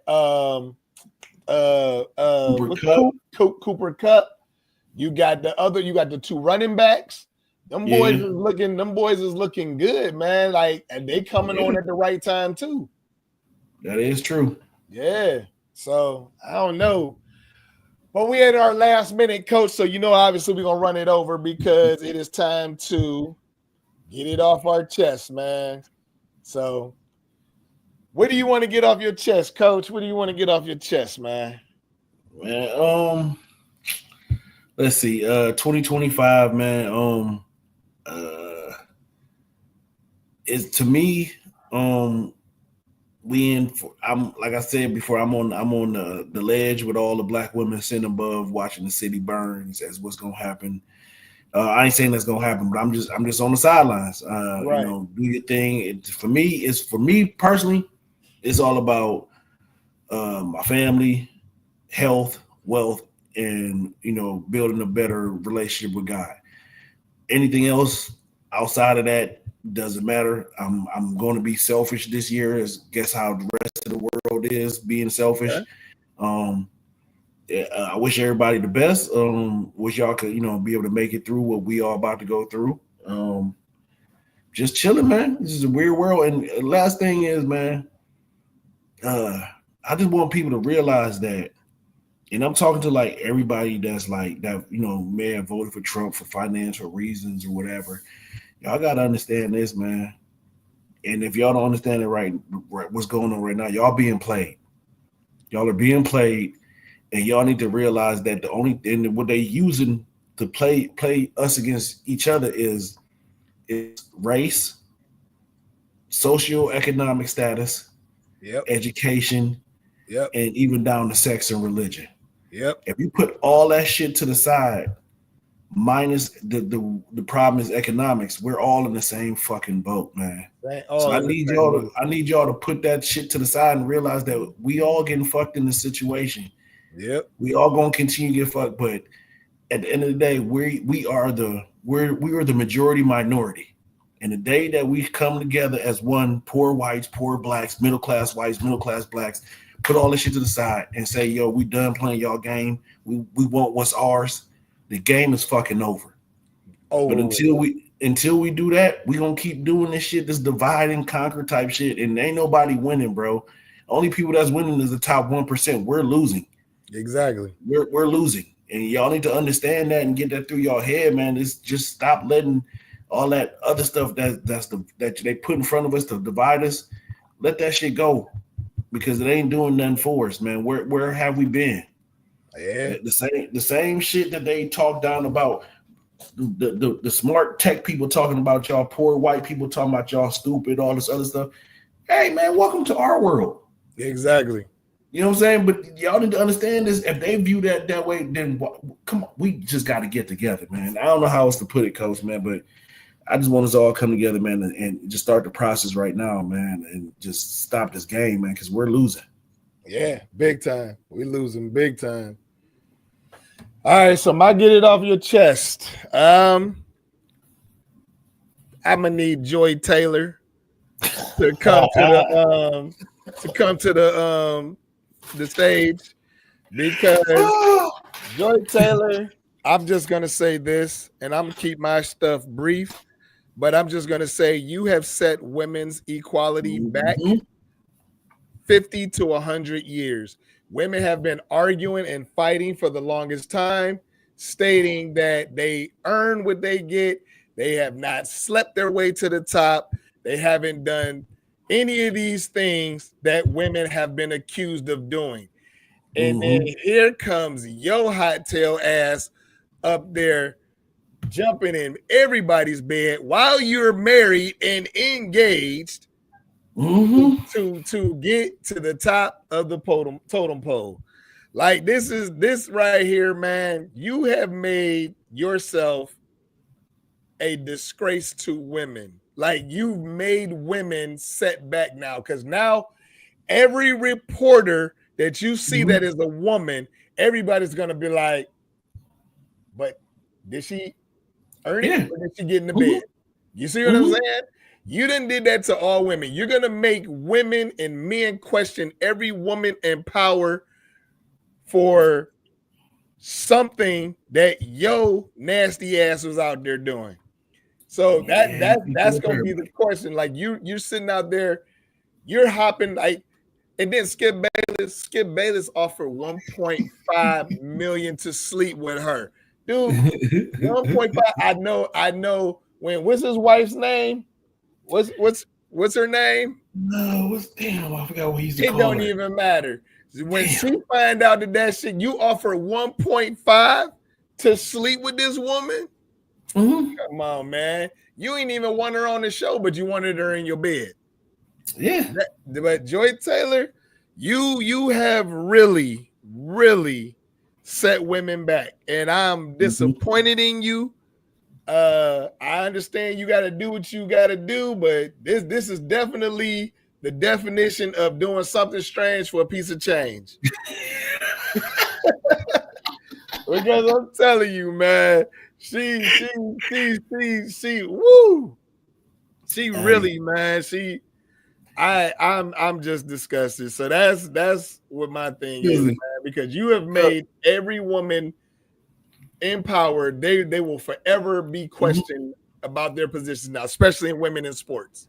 [SPEAKER 1] Cooper Kupp. You got the two running backs. Them boys is looking good, man. Like, and they coming on at the right time too.
[SPEAKER 2] That is true.
[SPEAKER 1] Yeah. So I don't know. But we had our last minute, coach. So obviously we're gonna run it over because it is time to get it off our chest, man. So what do you want to get off your chest, coach? What do you want to get off your chest, man?
[SPEAKER 2] Man, let's see. 2025, man. It's to me, I'm like I said before, I'm on the ledge with all the black women sitting above watching the city burns as what's gonna happen. I ain't saying that's gonna happen, but I'm just on the sidelines.
[SPEAKER 1] Right.
[SPEAKER 2] You know, do your thing. For me personally, it's all about my family, health, wealth, and building a better relationship with God. Anything else outside of that doesn't matter. I'm going to be selfish this year. Is guess how the rest of the world is being selfish. I wish everybody the best. Wish y'all could be able to make it through what we all about to go through. Just chilling, man. This is a weird world. And last thing is, man, I just want people to realize that. And I'm talking to like everybody that's like that, may have voted for Trump for financial reasons or whatever. Y'all got to understand this, man. And if y'all don't understand it right, what's going on right now, y'all being played. Y'all are being played, and y'all need to realize that the only thing what they using to play us against each other is race, socioeconomic status, education, and even down to sex and religion. If you put all that shit to the side, minus the problem is economics, we're all in the same fucking boat, man. So I need y'all to put that shit to the side and realize that we all getting fucked in this situation. We all gonna continue to get fucked, but at the end of the day, we are the majority minority. And the day that we come together as one, poor whites, poor blacks, middle class whites, middle class blacks, put all this shit to the side and say, yo, we done playing y'all game. We want what's ours. The game is fucking over. But until we do that, we gonna keep doing this shit, this divide and conquer type shit, and ain't nobody winning, bro. Only people that's winning is the top 1%. We're losing.
[SPEAKER 1] Exactly.
[SPEAKER 2] We're losing, and y'all need to understand that and get that through y'all head, man. It's just stop letting all that other stuff that they put in front of us to divide us. Let that shit go, because it ain't doing nothing for us, man. Where have we been?
[SPEAKER 1] Yeah,
[SPEAKER 2] the same shit that they talk down about the smart tech people talking about y'all, poor white people talking about y'all stupid, all this other stuff. Hey, man, welcome to our world.
[SPEAKER 1] Exactly.
[SPEAKER 2] You know what I'm saying? But y'all need to understand this. If they view that way, then come on, we just got to get together, man. I don't know how else to put it, Coach, man, but I just want us all come together, man, and just start the process right now, man, and just stop this game, man, because we're losing.
[SPEAKER 1] Yeah, big time. We're losing big time. All right, so my get it off your chest. I'm gonna need Joy Taylor to come to the stage, because Joy Taylor, I'm just gonna say this, and I'm gonna keep my stuff brief, but I'm just gonna say you have set women's equality back 50 to 100 years. Women have been arguing and fighting for the longest time, stating that they earn what they get. They have not slept their way to the top. They haven't done any of these things that women have been accused of doing. And then here comes your hot tail ass up there jumping in everybody's bed while you're married and engaged to get to the top of the totem pole. Like this right here, man. You have made yourself a disgrace to women. Like, you've made women set back now, because now every reporter that you see that is a woman, everybody's gonna be like, but did she earn it, or did she get in the bed? You see what I'm saying? You done did that to all women. You're gonna make women and men question every woman in power for something that yo nasty ass was out there doing. So that's gonna be the question. Like, you're sitting out there, you're hopping like, and then Skip Bayless offered 1.5 million to sleep with her. Dude, 1.5. I know when, what's his wife's name? What's her name?
[SPEAKER 2] No, I forgot what he used to call her.
[SPEAKER 1] It don't even matter. When she find out that shit, you offer 1.5 to sleep with this woman. Come on, man. You ain't even want her on the show, but you wanted her in your bed.
[SPEAKER 2] Yeah.
[SPEAKER 1] But Joy Taylor, you have really, really set women back. And I'm disappointed in you, I understand you got to do what you got to do, but this is definitely the definition of doing something strange for a piece of change. Because I'm telling you, man, she woo. She really, man, I'm just disgusted. So that's what my thing is, man, because you have made every woman empowered. They will forever be questioned about their positions now, especially in women in sports.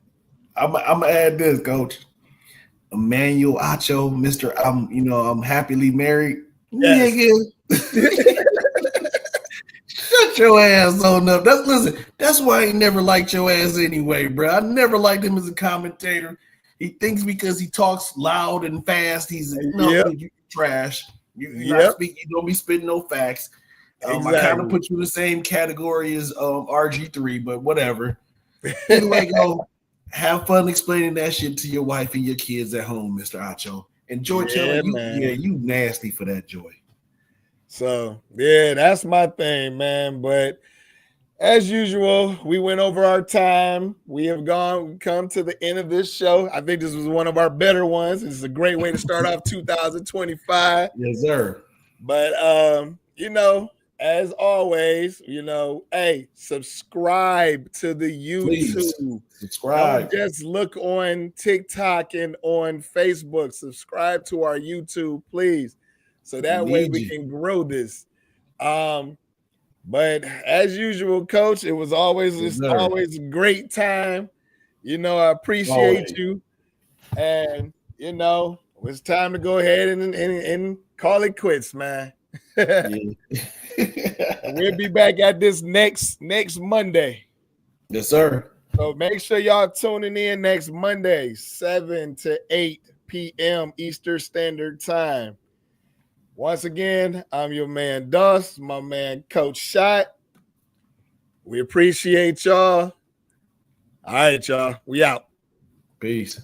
[SPEAKER 2] I'm gonna add this, Coach. Emmanuel Acho, Mr. I'm happily married.
[SPEAKER 1] Yes.
[SPEAKER 2] Nigga. Shut your ass on up. That's why I never liked your ass anyway, bro. I never liked him as a commentator. He thinks because he talks loud and fast, he's you trash. You don't be spitting no facts. Exactly. I kind of put you in the same category as RG3, but whatever. Anyway, go have fun explaining that shit to your wife and your kids at home, Mr. Acho. And Joy telling you, man. You nasty for that, Joy.
[SPEAKER 1] So, yeah, that's my thing, man. But as usual, we went over our time. We have come to the end of this show. I think this was one of our better ones. It's a great way to start off 2025.
[SPEAKER 2] Yes, sir.
[SPEAKER 1] But, as always, hey, subscribe to the YouTube.
[SPEAKER 2] Please, subscribe.
[SPEAKER 1] Don't just look on TikTok and on Facebook. Subscribe to our YouTube, please. So that way we can grow this. But as usual, Coach, it was always a great time. I appreciate you. And it's time to go ahead and call it quits, man. We'll be back at this next Monday.
[SPEAKER 2] Yes, sir.
[SPEAKER 1] So make sure y'all tuning in next Monday, 7 to 8 p.m. Eastern Standard Time. Once again, I'm your man, Dust, my man, Coach Shot. We appreciate y'all. All right, y'all. We out.
[SPEAKER 2] Peace.